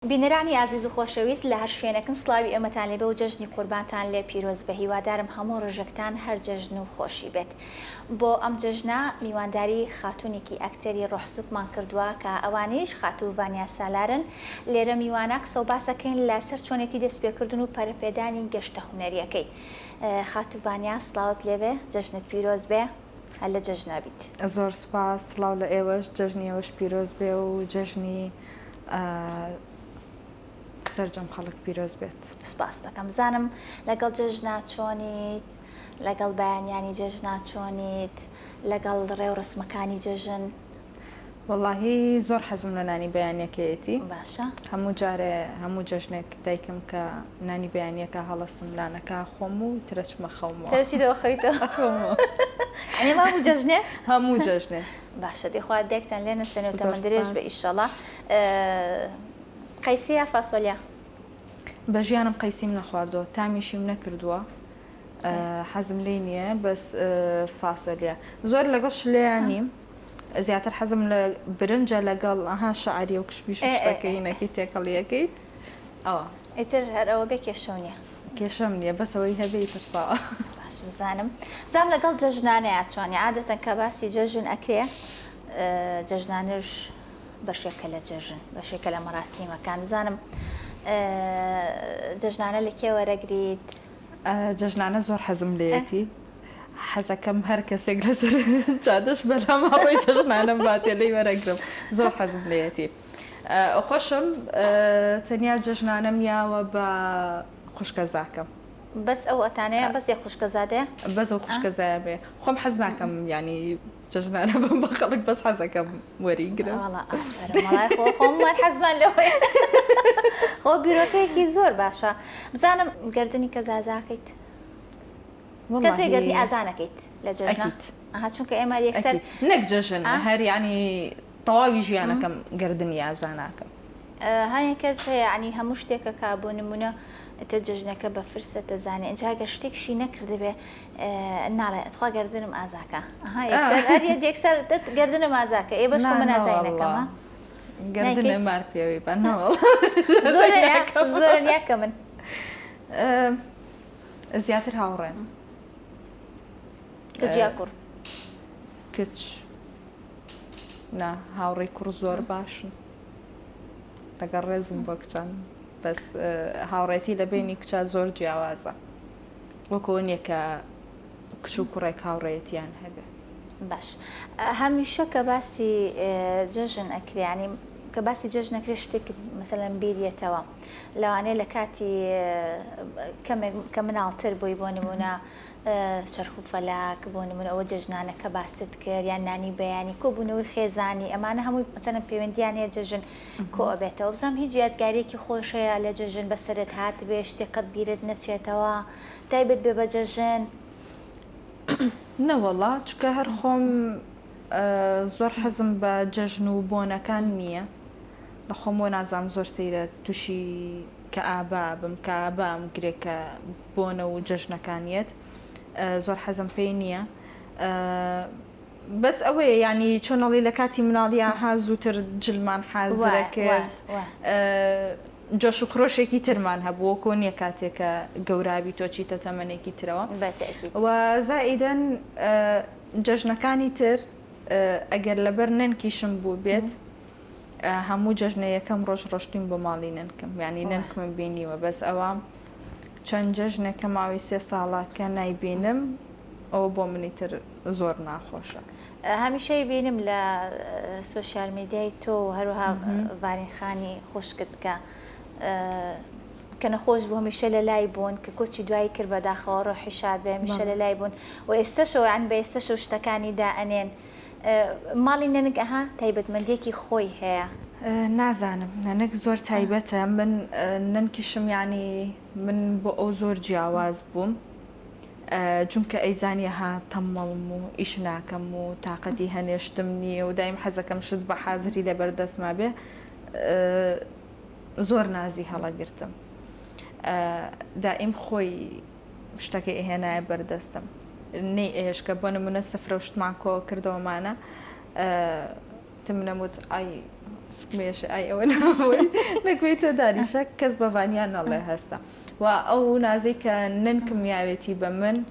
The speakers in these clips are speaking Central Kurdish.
بینەرانی عزیز و خۆشەویست لە هەر شوێنەکەن سڵاوی ئێمەتان لێبێ و جەژنی قوربانتان لێ پیرۆز بە هیوادارم هەموو ڕژەکتان هەر جەژن و خۆشی بێت. بۆ ئەم جەژنە میوانداری خاتونێکی ئەکتەری ڕۆحسوکمان کردووە کە ئەوانەیش خاتوو ڤانیا سالارن. لێرە میوانە قسە و باسەکەین لەسەر چۆنێتی دەستپێکردن و پەرەپێدانی گەشتە هونەریەکەی. خاتوو ڤانیا سڵاوت لێبێ، جەژنت پیرۆز بێ، هەر لە جەژنا بیت. زۆر سپاس، سڵاو لە ئێوەش، جەژنی ئێوەش پیرۆز بێ و جەژنی سەرجەم خەڵک پیرۆز بێت. سپاس دەکەم. بزانم لەگەڵ جەژنا چۆنیت، لەگەڵ بەیانیانی جەژنا چۆنیت، لەگەڵ ڕێو ڕسمەکانی جەژن؟ وەڵاهی زۆر حەزم لە نانی بەیانیەکەیەتی. باشە. هەموو جارێ هەموو جەژنێک دایکم کە نانی بەیانیەکە هەڵەسم لانەکە خۆم و ترەچمە خەومەوە. تەرسیدەوە خەیتەوە؟ ئەنی هەموو جەژنێ؟ هەموو جەژنێ. باشە، دەیخوا دایکتان لێ نەستێنێ و تەمەن درێژ بێ ئیشەڵا. قەیسی یا فاسۆلیا؟ بە ژیانم قەیسیم نەخواردەوە، تامیشیم نەکردووە، حەزم لێ نییە، بەس فاسۆلیا. زۆر لەگەڵ شلەیان نیم، زیاتر حەزم لە برنجە لەگەڵ ئەها شەعری و کشبیش و شتەکەینەکەی تێکەڵیەکەیت. ئەوە ئیتر هەر ئەوە بێ کێشەو نییە؟ کێشەم نییە، بەس ئەوەی هەبێ ترپاوە. باش بزانم. زام لەگەڵ جەژنانەیە چۆنی؟ عادەتەن کە باسی جەژن ئەکرێ، جەژنانش بەشێکە لە جەژن، بەشێکە لە مەراسیمەکان. بزانم جەژنانە لە کێ وەرەگریت؟ جەژنانە زۆر حەزم لێتی، حەزەکەم هەر کەسێک لەسەر جادەش بەراماوەی جەژنانم باتێ لێی وەرەگرم، زۆر حەزم لێتی. خۆشم تەنیا جەژنانە میاوە بە خوشکەزاکەم. بەس ئەو ئەتانەیە بەس یە خوشکەزادەیە؟ بەس ئەو خوشکەزایە بێ. خۆم حەز ناکەم ینی جەژنانە بم بە خەڵک بەس حەزەکەم وەریگرم. وەڵای خۆمان حەزمان لەوەی خۆ بیرۆکەیەکی زۆر باشە. بزانم گردنی کە زازاکەیت؟ کەسێک گردنی ئازانەکەیت لە جەژنا؟ ئەها چونکە ئێمە یەکسەر نەک جەژن هەر ینی تەواوی ژیانەکەم گردنی ئازاناکەم. هەیە کەس هەیە عنی هەموو شتێکە کا بۆ نمونە تە جەژنەکە بە فرسە دەزانێت ئەجا گەر شتێکشی نەکرد بێ ناڵێ ئەتخوا گردنم ئازاکە. هەر یەکسەر گردنم ئازاکە ئێ بەش من ئازاینەکەمە گردنە مار پێوی بەنەوە زۆر یاکە من زیاتر هاوڕێن. کچیا کوڕ؟ کچ نا، هاوڕێی کوڕ زۆر باشن لەگەڵ ڕێزم بۆ کچان، بەس هاوڕێتی لە بینی کچە زۆر جیاوازە، وەکۆ نییە کە کچ و کوڕێک هاوڕێتیان هەبێ. باش، هەمیشە کە باسی جەژن ئەکریانی کە باسی جەژنەکرێ شتێک مەسەلەن بیرێتەوە لەوانەیە لە کاتی کە مناڵتر بووی بۆ نمونە چەرخ و فەلاک بۆ نمونە ئەوە جەژنانەکە باست کرد یان نانی بەیانی کۆبوونەوەی خێزانی ئەمانە هەمووی مەسەلەن پەیوەندیان هەیە جەژن کۆ ئەبێتەوە. بزانم هیچ یادگارێکی خۆش هەیە لە جەژن بەسەرت هات بێ شتێکت بیرت نەچێتەوە تایبەت بێ بە جەژن؟ نەوەڵا چکە هەر خۆم زۆر حەزم بە جەژن و بۆنەکان نییە، لە خۆم بۆ نازام زۆر سەیرە تووشی کە ئابا بم کە ئابام گرێکە بۆنە و جەژنەکانیەت، زۆر حەزم پێی نییە. بەس ئەوەیە ینی چۆنەڵی لە کاتی مناڵیان ها زووتر جلمان حازرە کرد، جۆش و خرۆشێکی ترمان هەبووە کۆ نییە کاتێکە گەورابی تۆ چیتە تەمەنێکی ترەوە. و زائیدەن جەژنەکانی تر ئەگەر لەبەر نەنکیشم بوو بێت هەموو جەژنە یەکەم ڕۆژ ڕۆشتین بۆ ماڵی ننکم، ینی ننکمم بینیوە، بەس ئەوە چەند جەژنێکە ماوەی 3 ساڵە کە نایبینم ئەوە بۆ منی تر زۆر ناخۆشە. هەمیشەی بینم لە سۆشیال میدیای تۆ هەروها ڤارینخانی خوشکت کە نەخۆش بوو هەمیشە لە لای بوون کە کۆچی دوایی کرد بەداخەوە ڕۆحی شاد بێ هەمیشە لە لای بوون و ئێستاشەوە یان بە ئێستاشەو شتەکانی دائەنێن. ماڵی نەنک ئەها تایبەتمەندێکی خۆی هەیە؟ نازانم، نەنک زۆر تایبەتە، من نەنکیشم ینی من بۆ ئەو زۆر جیاواز بووم چونکە ئەیزانیە ها تەمەڵم و ئیش ناکەم و تااقەتی هەنێشتم نییە و دایم حەزەکەم شت بە حازری لە بەردەستما بێ، زۆر نازی هەڵەگرتم، دائیم خۆی شتەکە ئێهێنایە بەردەستم نەی ئێشکە بۆ نمونە سفرە و شتمان کۆ کردەوەمانە تم نەموت ئای سكميش أي أول نكويتو داري شك كسب فانيان الله هستا وأو نازك ننكم يعوتي بمن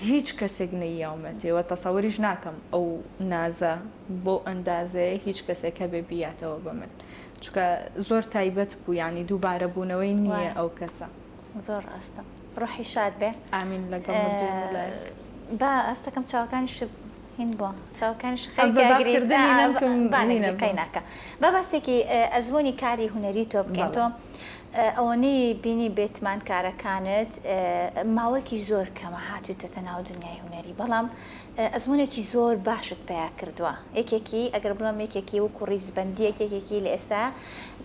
هیچ کەسێک نەیاومەتێەوە تەسەوریش ناکەم ئەو نازە بۆ ئەندازەیە هیچ کەسێک هەبێ بیاتەوە بە من چکە زۆر تایبەت بوو ینی دووبارە بوونەوەی نییە ئەو کەسە زۆر ئەستە ڕۆحی شاد بێ ئامین لەگەڵ با ئەستەکەم چاوەکانیش هین بۆ چاوەکانیش خەڵکردنی ناکە بە باسێکی ئەزمموی کاری هوەری تۆ بکەین تۆ ئەوەنەی بینی بێتمان کارەکانت ماوەیەکی زۆر کەمە هاتوویتە ناو دنیای هوەری بەڵام ئەزمونێکی زۆر باشت پێیا کردووە یەکێکی ئەگەر بڵام یەکێکی وەکو ڕیزبەندی یەکێکی لە ئێستا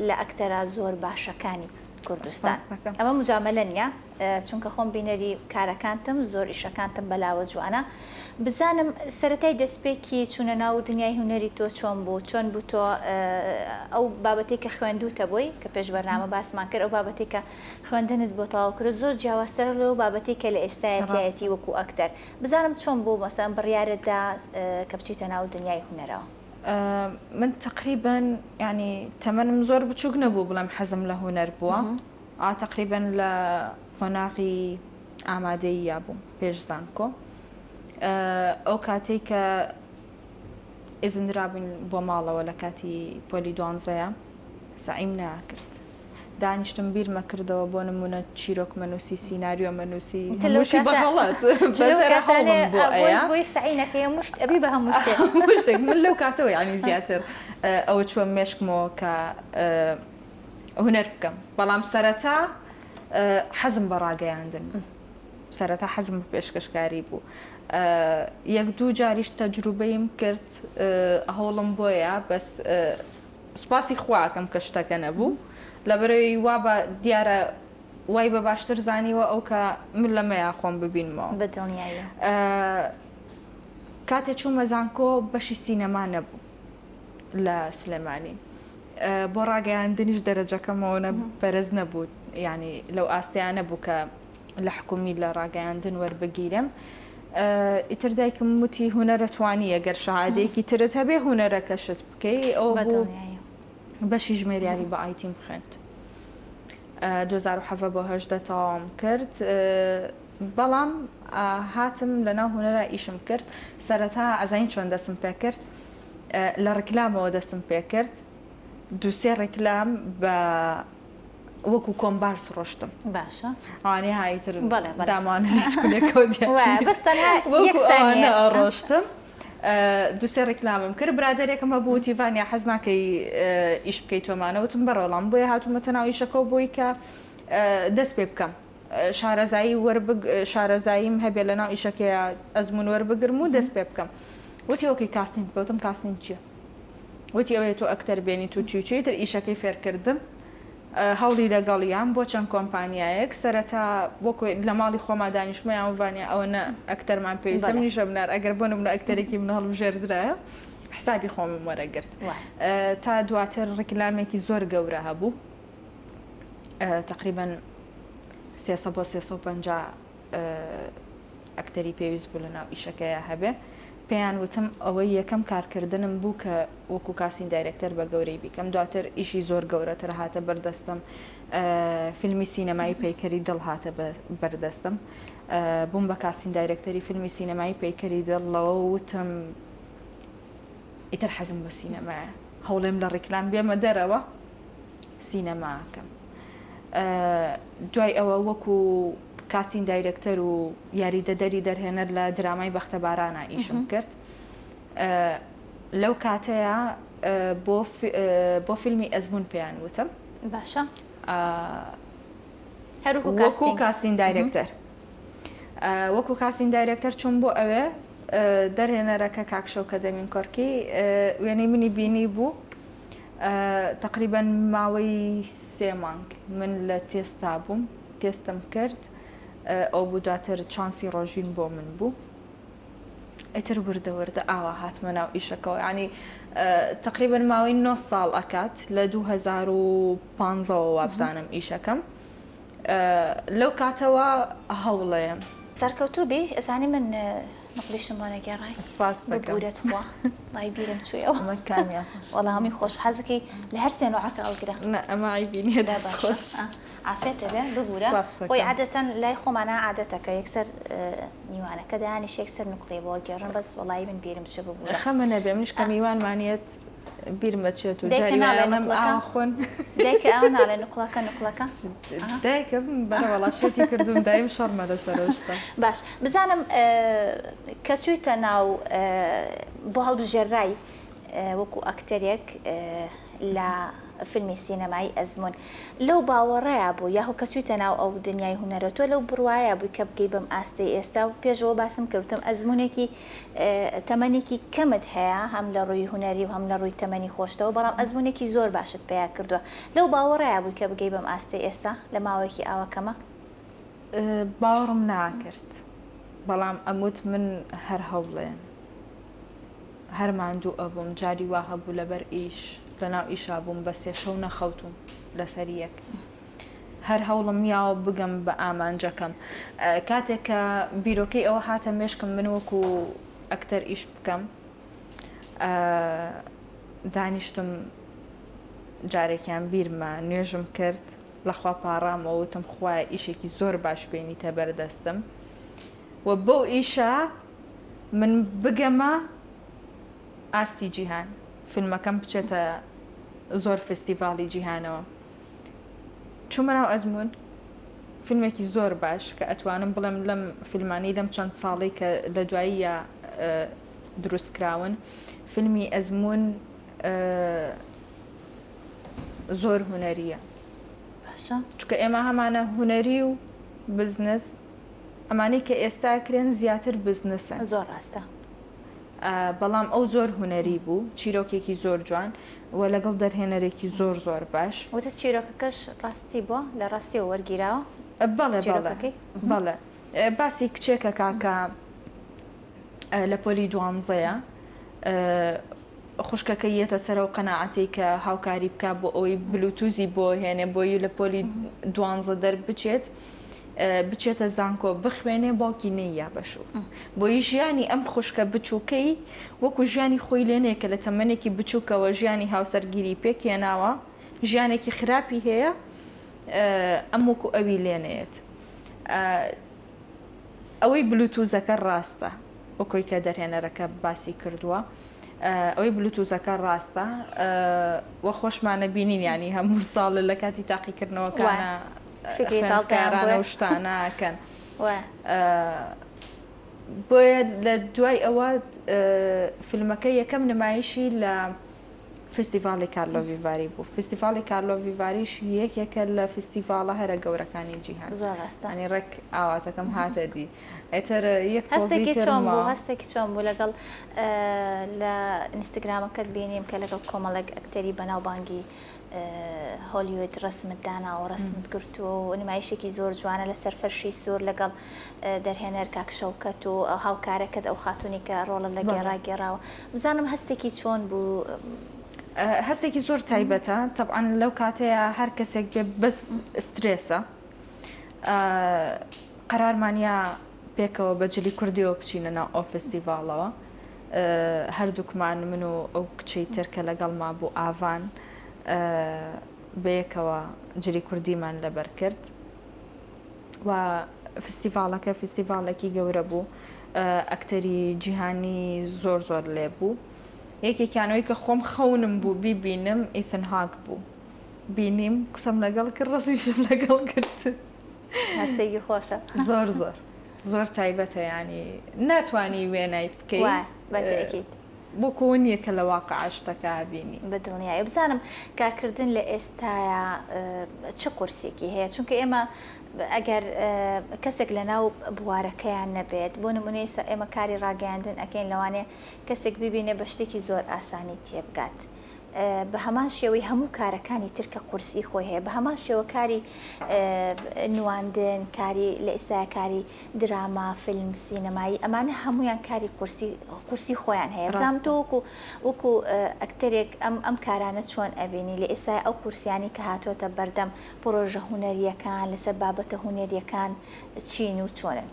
لە ئەکتەرا زۆر باشەکانی کوردستان ئەمە مجاملە نیە چونکە خۆم بینەری کارەکانتم زۆر ئیشەکانتم بەلاوە جوانە بزانم سەرەتای دەستپێکی چوونە ناو دنیای هوەری تۆ چۆن بوو چۆن بوو تۆ ئەو بابەتی کە خوێندوتە بۆی کە پێش بەرنامە باسمان کرد ئەو بابەتی کە خوێندنت بۆ تەواو کرد زۆر جیاوازترە لەو بابەتی کە لە ئێستایەتایەتی وەکو ئەکتەر بزانم چۆن بوو مەسەن بڕیارەتدا کە بچیتە ناو دنیای هوەرەوە من تقریبا ینی تەمەنم زۆر بچووک نەبوو بڵێم حەزم لە هوەر بووە تقریبا لە قۆناغی ئامادەی یابووم پێش زانکۆ ئەو کاتێک کە ئێزنرابووین بۆ ماڵەوە لە کاتی پۆلی 12 سعیم ناکرد دانیشتم بیرمە کردەوە بۆ نمونە چیرۆک مەنووسی سیناریۆ مەنووسی هەمووشی بەهەڵەت بۆی سعینەکەی مشت ئەبی بە هەموو شتێک من لەو کاتەوە ینی زیاتر ئەوە چوە مێشکمەوە کە هوەر بکەم بەڵام سەرەتا حەزم بە ڕاگەیاندن سەرەتا حەزم بە پێشکەشکاری بوو یەک دوو جاریش تەجروبەیم کرد هەوڵم بۆیە بەس سوپاسی خواکەم کە شتەکە نەبوو لەبەرەوەی وا بە دیارە وای بە باشتر زانیوە ئەو کە من لەمەیە خۆم ببینمەوە بەدڵنیایە کاتێک چوومە زانکۆ بەشی سینەما نەبوو لە سلێمانی بۆ ڕاگەیاندنیش دەرەجەکەمەوە بەرز نەبوو ینی لەو ئاستەیان نەبوو کە لە حکومی لە ڕاگەیاندن وەربگیرم ئیتر دایکم وتی هوەرە توانیە گەر شەهادەیەکی ترت هەبێ هوەرەکەشت بکەی ئەو بوو بەشی ژمێریاری بە ئایتیم بخوێند 2007 بۆ 18 تەواوم کرد بەڵام هاتم لەناو هوەرە ئیشم کرد سەرەتا ئەزانین چۆن دەستم پێ کرد لە ڕکلامەوە دەستم پێ کرد دووسێ ڕکلام بە وەکو کۆمبارس ڕۆشتم باشە ئەوانەی هایتر دامان ڕۆشتم دووسێ ڕێکلامم کرد برادێکم هەبوو تیڤانیا حەز ناکەی ئیش بکەیت تۆمانەوتم بەڕۆڵام بۆیە هاتوومەتە ناو ئیشەکەەوە بۆی کە دەست پێ بکەم شارەزایی شارەزاییم هەبێ لە ناو ئیشەکەیە ئەزمون وەربگرم و دەست پێ بکەم وتی ئۆکەی کاستین بکەوتم کاستین چییە وتی ئەوەیە تۆ ئەکتەر بێنی تو چیتر ئیشەکەی فێرکردم هەوڵی لەگەڵیان بۆ چەند کۆمپانیایەک سەرەتا وەکو لە ماڵی خۆما دانیشتمەیان وانیا ئەوە نە ئەکتەرمان پێویستە منیشە بنار ئەگەر بۆ نمونە ئەکتەرێکی من هەڵبژێردرایە حسابی خۆمم وەرەگرت تا دواتر ڕکلامێکی زۆر گەورە هەبوو تقریبا 300 بۆ 350 ئەکتەری پێویست بوو لە ناو ئیشەکەیە هەبێ پێیان وتم ئەوەی یەکەم کارکردنم بوو کە وەکو کاسین دایرەکتەر بە گەورەی بیکەم دواتر ئیشی زۆر گەورەتر هاتە بەردەستم فیلمی سینەمایی پەیکەری دڵ هاتە بەردەستم بووم بە کاسین دایرەکتەری فیلمی سینەمایی پەیکەری دڵەوە وتم ئیتر حەزم بە سینەمایە هەوڵێم لە ڕێکلام بێمە دەرەوە سینەماکەم دوای ئەوە وەکو کاسین دایرەکتەر و یاریدەدەری دەرهێنەر لە درامای بەختەبارانە ئیشم کرد لەو کاتەیە بۆ فیلمی ئەزمون پێیان وتم باشە وەکو کاسین دایرەکتەر وەکو کاسین دایرەکتەر چوون بۆ ئەوێ دەرهێنەرەکە کاکشەوکە دەمین کۆرکی وێنەی منی بینی بوو تقریبا ماوەی 3 مانگ من لە تێستا بووم تێستم کرد ئەو بوو دواتر چانسی ڕۆژین بۆ من بوو ئیتر وردە ئاوا هاتمە ناو ئیشەکەەوە ینی تقریبا ماوەی 9 ساڵ ئەکات لە 2015 وابزانم ئیشەکەم لەو کاتەوە هەوڵەیەم سەرکەوتوو بێ ئەزانی من نقلیشمانە گێڕای سپاس دەکەم ببوورێت خوا وای بیرم چوویەوە مەکانیا وەڵامی خۆش حەزەکەی لە هەر سێنۆعەکە ئەڵگرە ئەمە عیبینێ خۆش عافێتە بێ ببوورە خۆی عادەتەن لای خۆمانە عادەتەکە یەکسەر میوانەکە دایانیش یەکسەر نقطەی بۆ گێڕن بەس وەڵایی من بیرم چ ببوورە خەمە نەبێ منیش کە میوانمانێت بیرمەچێت و جاری ناڵێنم خۆن دایکە ئەو ناڵێ نقڵەکە دایکە بەرە وەڵاشێتی کردوم دایم شەڕمە لەسەرشتا باش بزانم کە چوویتە ناو بۆ هەڵبژێڕای وەکو ئەکتەرێک لە فیلمی سینەمایی ئەزمون لەو باوەڕەیە بوو یاهو کە چوویتە ناو ئەو دنیای هونەرە تۆ لەو بڕواایە بووی کە بگەی بەم ئاستی ئێستا و پێشەوە باسم کردم ئەزمونێکی تەمەنێکی کەمت هەیە هەم لە ڕووی هونەری و هەم لە ڕووی تەمەنی خۆشتەوە بەڵام ئەزمونێکی زۆر باشت پێیا کردووە لەو باوەڕەیە بووی کە بگەی بەم ئاستی ئێستا لە ماوەیەکی ئاوەکەمە باوەڕم ناکرد بەڵام ئەموت من هەر هەوڵێن هەر ماندوو ئەبووم جاری وا هەبوو لەبەر ئیش لەناو ئیشا بووم بە سێ شەو نەخەوتوم لەسەر یەک هەر هەوڵم یاوە بگەم بە ئامانجەکەم کاتێک کە بیرۆکەی ئەوە هاتە مێشکم من وەکو ئەکتەر ئیش بکەم دانیشتم جارێکیان بیرمە نوێژم کرد لەخوا پاڕامەوە وتم خوایە ئیشێکی زۆر باش بینیتە بەردەستم و بەو ئیشە من بگەمە ئاستی جیهان فیلمەکەم بچێتە زۆر فستیڤاڵی جیهانەوە چوومە ناو ئەزمون فیلمێکی زۆر باش کە ئەتوانم بڵێم لەم فیلمانی لەم چەند ساڵی کە لە دواییە دروستکراون فیلمی ئەزمون زۆر هونەریە باشە چکە ئێمە هەمانە هونەری و بزنس ئەمانەی کە ئێستا کرێن زیاتر بزنسن زۆر ڕاستە بەڵام ئەو زۆر هونەری بوو چیرۆکێکی زۆر جوان و لەگەڵ دەرهێنەرێکی زۆر زۆر باش وتە چیرۆکەکەش ڕاستی بووە لە ڕاستی وەرگیراوە بەڵێ باسی کچێکە کاکە لە پۆلی دوانزەیە خوشکەکە یەتە سەر و قەناعەتی کە هاوکاری بکە بۆ ئەوەی بلوتوزی بۆ هێنێ بۆی لە پۆلی دوانزە دەربچێت بچێتە زانکۆ بخوێنێ باوکی نەیە بەشوو بۆی ژیانی ئەم خوشکە بچووکەی وەکو ژیانی خۆی لێنێ کە لە تەمەنێکی بچووکەوە ژیانی هاوسەرگیری پێکێناوە ژیانێکی خراپی هەیە ئەم وەکو ئەوی لێنێت ئەوەی بلوتوزەکە ڕاستە وەکۆی کە دەرهێنەرەکە باسی کردووە ئەوەی بلوتوزەکە ڕاستە وە خۆشمانە بینین ینی هەموو ساڵ لە کاتی تاقیکردنەوەکانە خوێنکارانە و شتانەکەن بۆیە لە دوای ئەوە فیلمەکە یەکەم نمایشی لە فستیڤاڵی کارلۆ ڤیڤاری بوو فستیڤاڵی کارلۆ ڤیڤاریش یەکێکە لە فستیڤاڵە هەرە گەورەکانی جیهان زۆر ڕاستانی ڕێک ئاواتەکەم هاتە دی ئەتر یەک هەستێکی چۆن بوو لەگەڵ لە ئینستاگرامەکەت بینیم کە لەگەڵ کۆمەڵێک ئەکتەری بەناوبانگی هۆلیوود ڕسمت داناوە ڕسمت گرتووە و نمایشێکی زۆر جوانە لەسەر فەرشی سوور لەگەڵ دەرهێنەر کاک شەوکەت و هاوکارەکەت ئەو خاتونی کە ڕۆڵە لە گێڕاگێڕاوە بزانم هەستێکی چۆن بوو هەستێکی زۆر تایبەتە طبعاً لەو کاتەیە هەر کەسێک بێ بەس سترێسە قەرارمانیا پێکەوە بەجلی کوردیەوە بچینە ناو ئەو فستیڤاڵەوە هەردووکمان من و ئەو کچەی ترکە لەگەڵما بوو ئاڤان بەیەکەوە جلی کوردیمان لەبەر کرد و فستیڤاڵەکە فستیڤاڵێکی گەورە بوو ئەکتەری جیهانی زۆر زۆر لێ بوو یەکێکیانەوەی کە خۆم خەونم بوو بیبینم ئیتن هاک بوو بینیم قسەم لەگەڵ کرد ڕسمیشم لەگەڵ کرد هەستێکی خۆشە زۆر زۆر زۆر تایبەتە ینی ناتوانی وێنای بکەیت بەتەکیت بۆکۆ نییە کە لە واقع شتەکە بینی بەدڵنیایی بزانم کارکردن لە ئێستاە چه قورسێکی هەیە چونکە ئێمە ئەگەر کەسێک لە ناو بوارەکەیان نەبێت بۆ نمونەی ئێمە کاری ڕاگەاندن ئەەکەین لەوانێ کەسێک ببینێ بە شتێکی زۆر ئاسانی تێبگات بە هەمان شێوەی هەموو کارەکانی ترکە قورسی خۆی هەیە بە هەمان شێوە کاری نواندن کاری لە ئێستا کاری دراما فیلم سینەمایی ئەمانە هەمویان کاری قورسی خۆیان هەیە بزانم تۆ وەکو ئەکتەرێک ئەم کارانە چۆن ئەبینی لە ئێستا ئەو کورسیانی کە هاتوۆتە بەردەم پرۆژە هونەریەکان لەسەر بابەتە هونەریەکان چین و چۆنن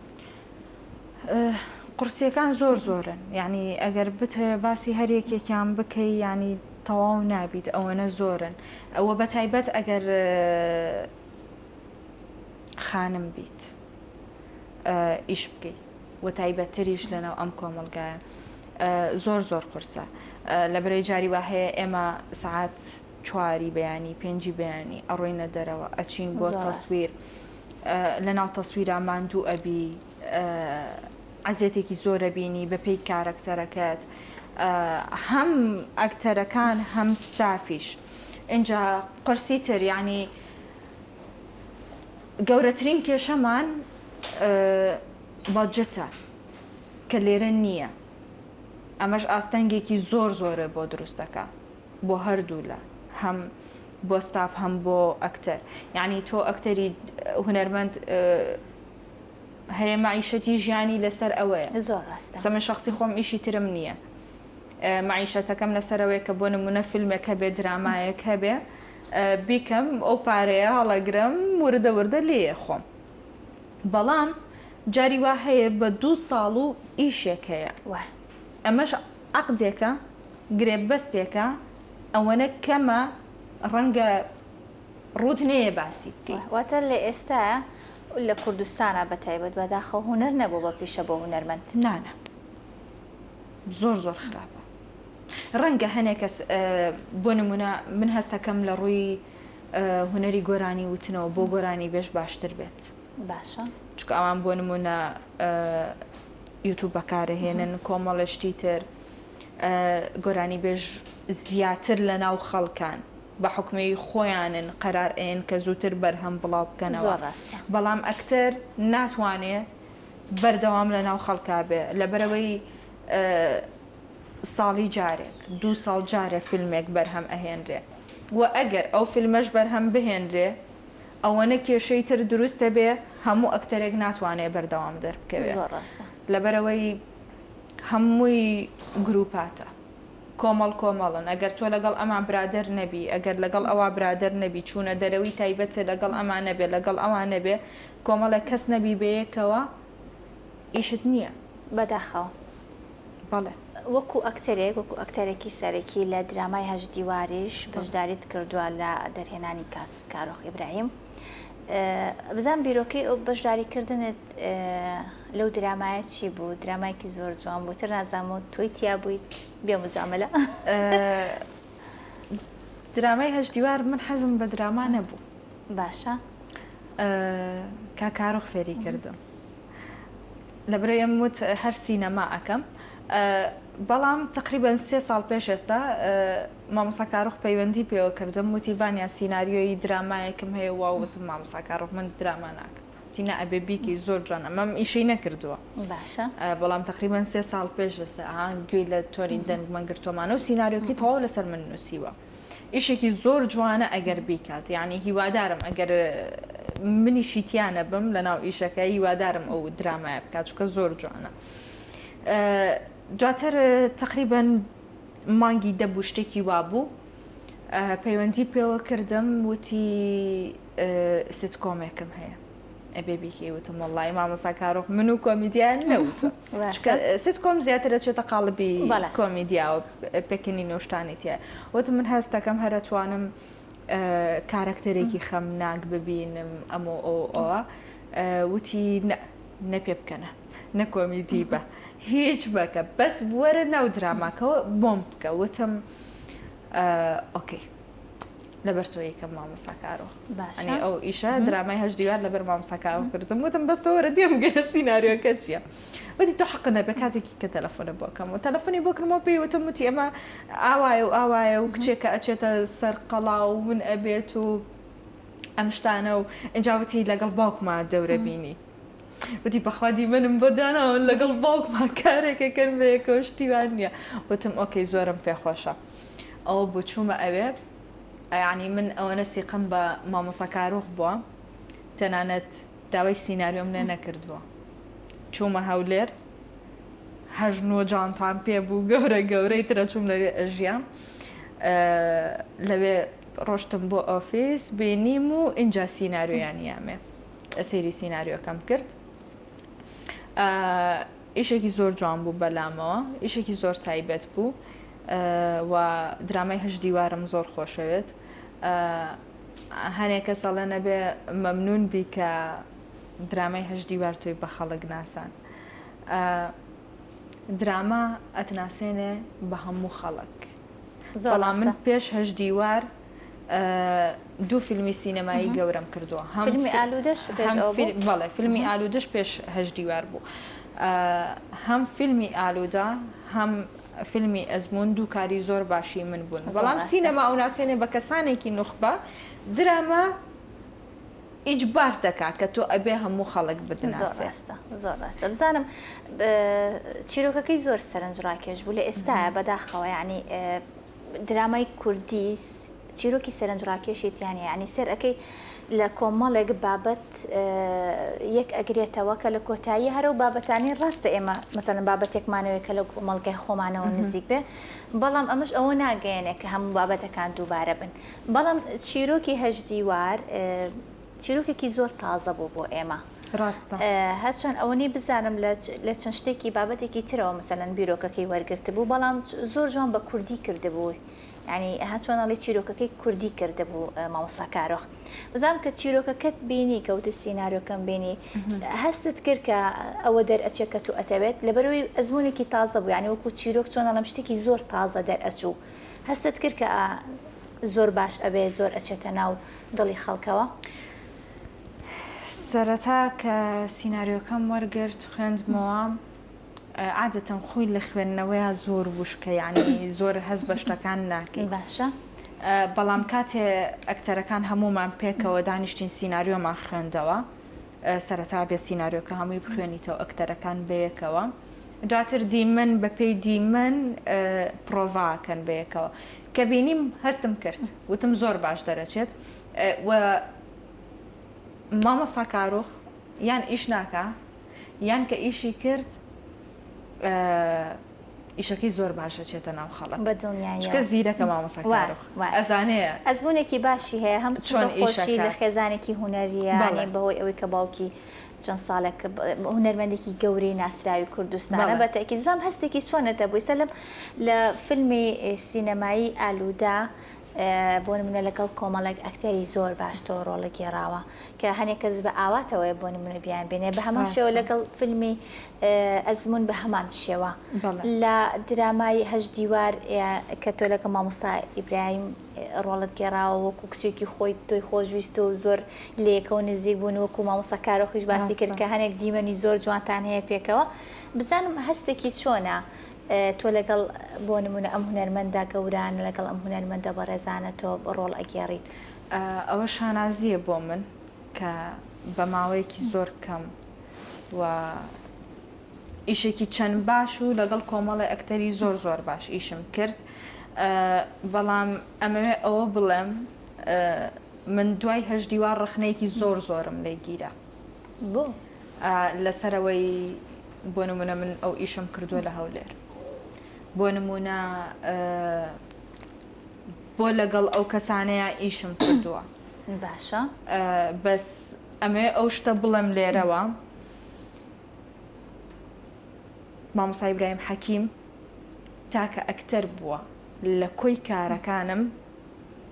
قورسیەکان زۆرن یعنی ئەگەر بتە باسی هەرێکێکیان بکەی ینی تەواو نابیت ئەوەنە زۆرن ئەوە بە تایبەت ئەگەر خانم بیت ئیش بکەیت و تایبەتتریش لەناو ئەم کۆمەلگایە زۆر قورسە لە بەرەی جاری وا هەیە ئێمە سعات 4 بەیانی 5 بەیانی ئەڕۆینە دەرەوە ئەچین بۆ تەسویر لەناو تەسویرە ماندوو ئەبی عزیێتێکی زۆرە بینی بە پێی کارکتەرەکەت هەم ئەکتەرەکان هەم ستافیش اینجا قورسی تر یعنی گەورەترین کێشەمان باجەتە کە لێرە نییە ئەمەش ئاستەنگێکی زۆرە بۆ دروستەکە بۆ هەردوو لە هەم بۆ ستاف هەم بۆ ئەکتەر یعنی تۆ ئەکتەری هونەرمەند هەیە معیشەتی ژیانی لەسەر ئەوەیە زۆر ڕاستە سەمە شخصی خۆم ئیشی ترم نییە معیشەتەکەم لەسەرەوەی کە بۆ نمونە فیلمێک هەبێ درامایەک هەبێ بیکەم ئەو پارەیە هەڵەگرم وردە لێیە خۆم بەڵام جاری وا هەیە بە 2 ساڵ و ئیشێک هەیە ئەمەش عەقدێکە گرێبەستێکە ئەوەنە کەمە ڕەنگە ڕوت نەیە باسی بکەیت واتە لە ئێستا لە کوردستانە بە تایبەت بەداخە هونەر نەبوو بە پیشە بۆ هونەرمەند نانە زۆر خراپە ڕەنگە هەنێک کەس بۆ نمونە من هەستەکەم لە ڕووی هونەری گۆرانی وتنەوە بۆ گۆرانی بێش باشتر بێت باشە چکە ئەوان بۆ نمونە یوتیوب بەکارەهێنن کۆمەڵشتی تر گۆرانی بێژ زیاتر لە ناو خەڵکان بە حکمەی خۆیانن قەرار ئێن کە زووتر بەرهەم بڵاو بکەنەوە بەڵام ئەکتەر ناتوانێت بەردەوام لە ناو خەڵکا بێ لەبەرەوەی ساڵی جارێک 2 ساڵ جارێ فیلمێک بەرهەم ئەهێنرێ و ئەگەر ئەو فیلمەش بەرهەم بهێنرێ ئەوەنە کێشەی تر دروستە بێ هەموو ئەکتەرێک ناتوانێت بەردەوام دەربکەوێت لەبەرەوەی هەمووی گروپاتە کۆمەڵن ئەگەر تۆ لەگەڵ ئەما برادر نەبی ئەگەر لەگەڵ ئەوە برادر نەبی چوونە دەرەوەی تایبەتە لەگەڵ ئەمان نەبێ لەگەڵ ئەوان نەبێ کۆمەڵە کەس نەبی بەیەکەوە ئیشت نییە بەداخەوە بەڵێ وەکو ئەکتەرێک وەکو ئەکتەرێکی سەرەکی لە درامای هەژ دیواریش بەشداریت کردووە لە دەرهێنانی کارۆخ ئیبراهیم بزان بیرۆکەی ئەو بەشداریکردنت لەو درامایە چی بوو درامایکی زۆر جوان بوو تر نازانم و تۆی تیا بوویت بێمجاملە درامای هەژ دیوار من حەزم بە دراما نەبوو باشە کارۆخ فێری کردم لەبەرەوەی ئەم وت هەر سینەما ئەەکەم بەڵام تقریبا 3 ساڵ پێش ئێستا مامۆستا کارۆخ پەیوەندی پێوە کردم وتیڤانیا سیناریۆی درامایەکم هەیە واوتم مامۆستا کارۆخ من دراما ناکەم تینە ئەبێ بیکی زۆر جوانە مەم ئیشەی نەکردووە باشە بەڵام تقریبا 3 ساڵ پێش ئێستا گوێی لە تۆری دەنگمە گرتۆمانە و سیناریۆکی تەواو لەسەر من نووسیوە ئیشێکی زۆر جوانە ئەگەر بیکات یعنی هیوادارم ئەگەر منی شیتیانە بم لە ناو ئیشەکە هیوادارم ئەو درامایە بکات چکە زۆر جوانە دواتر تقریبا مانگی دەبوو شتێکی وابوو پەیوەندی پێوە کردم وتی سیتکۆمێکم هەیە ئەبێ بیکەی وتم وەڵڵی مامۆستا کارۆخ من و کۆمیدیان نەوتە سیتکۆم زیاتر ئەچێتە قاڵبی کۆمیدیاوە پێکەنی نۆشتانی تایە وتم من هەستەکەم هەرەتوانم کارکتەرێکی خەمناک ببینم ئەمە ئەوە وتی نەپێ بکەنە نەکۆمیدی بە هیچ بکە بەس وەرە ناو دراماکەوە بۆم بکە وتم ئۆکەی لەبەر تۆ یەکەم مامۆستا کارۆخ ئەنی ئەو ئیشە درامای هەژ دیوار لەبەر مامۆستا کارۆخ کردم وتم بەس تۆ وەرە دێم گەرە سیناریۆکە چییە وتی تۆ حەق نەبێ کاتێکی کە تەلەفۆنە بۆکەم و تەلەفۆنی بۆ کردمەوە پێی وتم وتی ئەمە ئاوایە و کچێکە ئەچێتە سەر قەڵا و من ئەبێت و ئەم شتانە و ئەنجاوتی لەگەڵ باوکما دەورە بینی وتی بەخوادی منم بۆ داناوە لەگەڵ باوکما کارێکەکەن بەیەکەوە شتیوان نییە وتم ئۆکەی زۆرم پێخۆشە ئەوە بۆ چوومە ئەوێ یعنی من ئەوەنە سیقم بە مامۆستا کارۆخ بووە تەنانەت داوای سیناریۆم لێ نەکردووە چوومە هەولێر هەژنۆ جانتان پێ بوو گەورەی ترە چووم لە ژیان لەوێ ڕۆشتم بۆ ئۆفیس بینیم و اینجا سیناریۆیان یامێ سەیری سیناریۆکەم کرد ئیشێکی زۆر جوان بوو بەلامەوە، ئیشێکی زۆر تایبەت بوو و درامای هەژ دیوارم زۆر خۆشەوێت. هەنێک کەس ئەڵێ نەبێ مەمنون بی کە درامای هەژ دیوار تۆی بە خەڵک ناسان. دراما ئەتناسێنێ بە هەموو خەڵک. بەڵام من پێش هەژ دیوار دوو فیلمی سینەمایی گەورەم کردووە. فیلمی ئالوودەش بەڵێ فیلمی ئالوودەش پێش هەژ دیوار بوو. هەم فیلمی ئالوودا هەم فیلمی ئەزمون دوو کاری زۆر باشی من بوون. بەڵام سینەما ئەو ناسێنێ بە کەسانێکی نوخبە دراما ئیجبار دەکا کە تۆ ئەبێ هەموو خەڵک بدناسێ. زۆر ڕاستە. بزانم چیرۆکەکەی زۆر سەرنجڕاکێش بوو لە ئێستاە بەداخەوە، یعنی درامای کوردی چیرۆکی سەرنجڕاکێشیت ینی سەر ئەەکەی لە کۆمەڵێک بابەت یەک ئەگرێتەوە کە لە کۆتایی هەرو بابەتانی ڕاستە ئێمە مەسەڵەن بابەتێکمانەوەی کە لە مەڵگەی خۆمانەوە نزیک بێ، بەڵام ئەمەش ئەوە ناگەیەنێ کە هەموو بابەتەکان دووبارە بن. بەڵام چیرۆکی هەژ دیوار چیرۆکێکی زۆر تازە بوو بۆ ئێمە. ڕاستە. هەرچەند ئەوەی بزانم لە چەند شتێکی بابەتێکی ترەوە مەسەڵەن بیرۆکەکەی وەرگرت بوو، بەڵام زۆر جوان بە کوردی کردبوو. ینی هەچۆنەڵی چیرۆکەکەی کوردی کرده بوو مامۆستا کارۆخ. بزانم کە چیرۆکەکەت بینی کەوتە سیناریۆکەم بینی هەستت کرد کە ئەوە دەرئەچێت کە تو ئەتەوێت لەبەرەوەی ئەزمونێکی تازە بوو، ینی وەکو چیرۆک چۆنەڵم شتێکی زۆر تازە دەرئەچوو. هەستت کرد کە زۆر باش ئەبێ زۆر ئەچێتە ناو دڵی خەڵکەوە. سەرەتا کە سیناریۆکەم وەرگرت خوێندمەوە عادەتەن خۆی لە خوێندنەوەیە زۆر وشکە، یعنی زۆر هەست بە شتەکان ناکەی. باشە. بەڵام کاتێ ئەکتەرەکان هەمومان پێکەوە دانیشتین سیناریۆمان خوێندەوە، سەرەتا بێ سیناریۆکە هەمووی بخوێنیتەوە ئەکتەرەکان بەیەکەوە، دواتر دیمن بە پێی دیمن پرۆڤاکەن بەیەکەوە کە بینیم هەستم کرد وتم زۆر باش دەرەچێت و مامۆستا کارۆخ یان ئیش ناکە یان کە ئیشی کرد ئیشەکەی زۆر باشە چێتە ناو خەڵک بە دڵنیایە چکە زیرەکە مامۆستا کارۆخ ئەزانەیە ئەزمونێکی باشی هەیە هەم چۆن خۆشی لە خێزانێکی هونەریە بەهۆی ئەوەی کە باوکی چەند ساڵێک هونەرمەندێکی گەورەی ناسراوی کوردستانە بە تاکید زام هەستێکی چۆنەتە بووی سەلم لە فیلمی سینەمایی ئالوودا بۆ نمونە لەگەڵ کۆمەڵێک ئەکتەری زۆر باش تۆ ڕۆڵە گێڕاوە کە هەنێک کەس بە ئاواتەوەی بۆ نمونە بیان بێنێ بە هەمان شێوە لەگەڵ فیلمی ئەزمون بە هەمان شێوە لە درامای هەژ دیوار کە تۆ لەگە مامۆستا ئیبراهیم ڕۆڵت گێڕاوە وەکو کچێکی خۆی تۆی خۆشویست و زۆر لێکە و نزیک بوون وەکو مامۆستا کارۆخیش باسی کرد کە هەنێک دیمەنی زۆر جوانتان هەیە پێکەوە بزانم هەستێکی چۆنە تۆ لەگەڵ بۆ نمونە ئەم هونەرمەندە گەورانە لەگەڵ ئەم هونەرمەندە بەڕێزانە تۆ ڕۆڵ ئەگێڕیت. ئەوە شانازیە بۆ من کە بە ماوەیەکی زۆر کەم و ئیشێکی چەند باش و لەگەڵ کۆمەڵی ئەکتەری زۆر زۆر باش ئیشم کرد، بەڵام ئەمەوێ ئەوە بڵێم من دوای هەژ دیوار ڕخنەیەکی زۆر زۆرم لێگیرە بۆ لەسەرەوەی بۆ نمونە من ئەو ئیشم کردووە لە هەولێر، بۆ نمونە بۆ لەگەڵ ئەو کەسانەیە ئیشم کردووە. باشە بەس ئەمێ ئەو شتە بڵێم لێرەوە مامۆستا ئیبراهیم حەکیم تاکە ئەکتەر بووە لە کۆی کارەکانم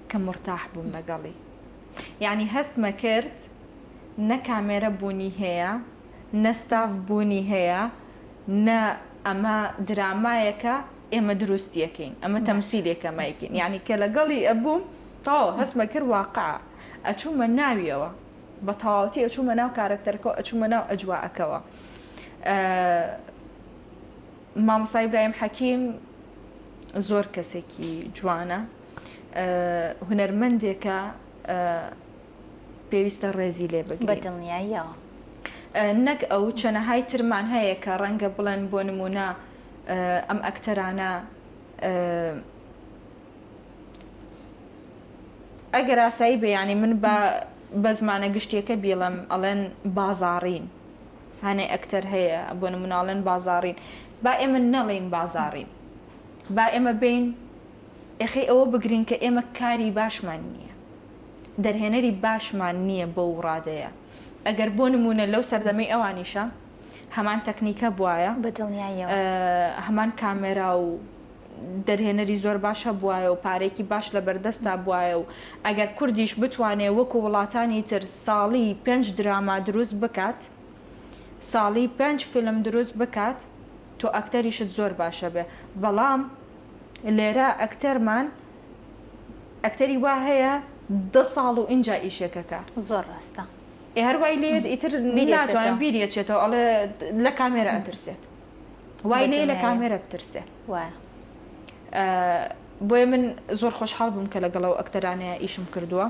کە مرتاح بووم لەگەڵی، یعنی هەستمە کرد نە کامێرە بوونی هەیە نە ستاف بوونی هەیە نە ئەمە درامایەکە ئێمە دروستیەکەین ئەمە تەمسیلێکەمەیەکەین، یعنی کە لەگەڵی ئەبووم تاوە هەستمە کرد واقع ئەچوومە ناویەوە بە تەواوەتی ئەچوومە ناو کارکتەرەکەەوە ئەچوومە ناو ئەجواءەکەوە. مامۆستا ئیبراهیم حەکیم زۆر کەسێکی جوانە، هونەرمەندێکە پێویستە ڕێزی لێ بگرێت بە دڵنیاییەوە نەک ئەو چەنەهای ترمان هەیە کە ڕەنگە بڵێن بۆ نمونە ئەم ئەکتەرانە ئەگەر ئاسایی بەیانی من بە زمانە گشتیەکە بیڵم ئەڵێن بازاڕین، هەنێ ئەکتەر هەیە بۆ نموناڵێن بازاڕین، با ئێمە نەڵێین بازاڕین، با ئێمە بین ئەخی ئەوە بگرین کە ئێمە کاری باشمان نییە دەرهێنەری باشمان نییە بۆ ڕادەیە. ئەگەر بۆ نمونە لەو سەردەمەی ئەوانیشە هەمان تەکنیکە بواە بەدڵنیاییەوە هەمان کامێرا و دەرهێنەری زۆر باشە بواە و پارێکی باش لە بەردەستا بواە و ئەگەر کوردیش بتوانێت وەکو وڵاتانی تر ساڵی 5 دراما دروست بکات ساڵی 5 فیلم دروست بکات تۆ ئەکتەریشت زۆر باشە بێ بەڵام لێرە ئەکتەری وا هەیە 10 ساڵ و ئینجا ئیشێکەکە زۆر ڕاستە هەروای لێت ئیتر ناتوانێت بیرێچێتەوە ئەڵێ لە کامێرە ئەترسێت وای لێ لە کامێرە بترسێ وایە بۆیە من زۆر خۆشحاڵ بووم کە لەگەڵەوە ئەکتەرانەیە ئیشم کردووە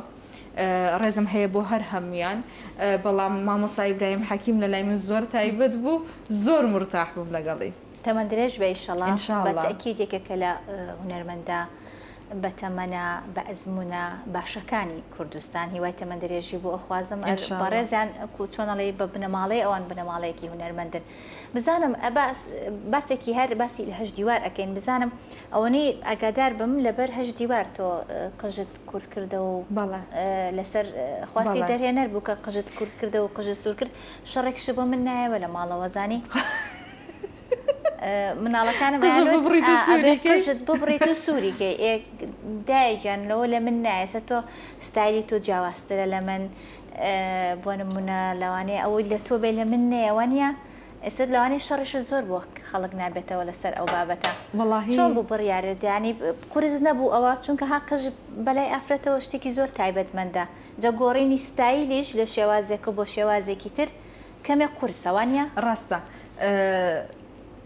ڕێزم هەیە بۆ هەر هەمویان بەڵام مامۆستا ئیبراهیم حەکیم لە لای من زۆر تایبەت بوو زۆر مرتاح بووم لەگەڵی تەمەندرێژ بە ئینشەڵڵا بەتەکیدێکە لە هونەرمەندە بە تەمەنە بە ئەزمونە باشەکانی کوردستان هیوای تەمەندرێژی بۆ ئەخوازم بەڕێزیان چۆنەڵی بە بنەماڵەی ئەوان بنەماڵەیەکی هونەرمەندن بزانم باسێکی هەر باسی لە هەژ دیوار ئەەکەین بزانم ئەوەنەی ئاگادار بم لەبەر هەژ دیوار تۆ قژت کورد کردە و لەسەر خواستی دەرهێنەر بوو کە قژت کورد کردە و قژت سوور کرد شەڕێکش بۆ من نایەوە لە ماڵەوە زانی مناڵەکانم قژت ببڕیت و سووریکەی دایجان لەوە لە من نایەسە تۆ ستایلی تۆ جیاوازترە لە من بۆ نمونە لەوانەیە ئەوەی لە تۆ بێ لە من نەیەوەنیە ئێستا لەوانەیە شەڕیشە زۆر بۆ خەڵک نابێتەوە لەسەر ئەو بابەتە چۆن بوو بڕیارت ینی قورس نەبوو ئەوە چونکە ها قژ بەلای ئافرەتەوە شتێکی زۆر تایبەتمەندە جەگۆڕینی ستایلیش لە شێوازێکە بۆ شێوازێکی تر کەمێک قورسەوانە ڕاستە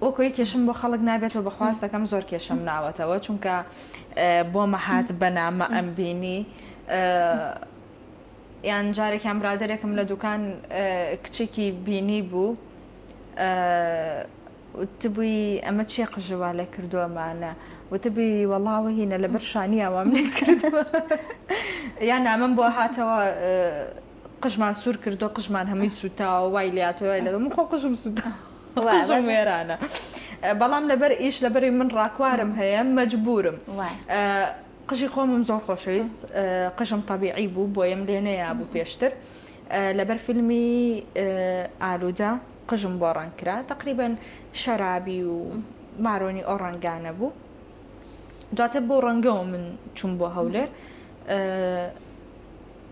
وەکوی کێشم بۆ خەڵک نابێتەوە بەخواست دەکەم زۆر کێشم ناوەتەوە چونکە بۆ مەهات بەنامە ئەم بینی یان جارێکیان برادێکم لە دوکان کچێکی بینی بوو وتبووی ئەمە چێ قژەوا لە کردووەمانە وتبووی وەڵاوە هینە لەبەر شانیاوە من کردووە یان نامەم بۆ هاتەوە قژمان سوور کردو قژمان هەمووی سوتاوە وای لاتەوە لە من خۆ قژم سوتا وێرانە بەڵام لەبەر ئیش لەبەری من ڕاکوارم هەیە مەجبورم قژی خۆمم زۆر خۆشەویست قژم طبیعی بوو بۆیم لێ نەیە بوو پێشتر لەبەر فیلمی ئالوودە قژم بۆ ڕەنکرا تقریبا شەرابی و مارۆنی ئەو ڕەنگانە بوو دواتر بۆ ڕەنگەوە من چوون بۆ هەولێر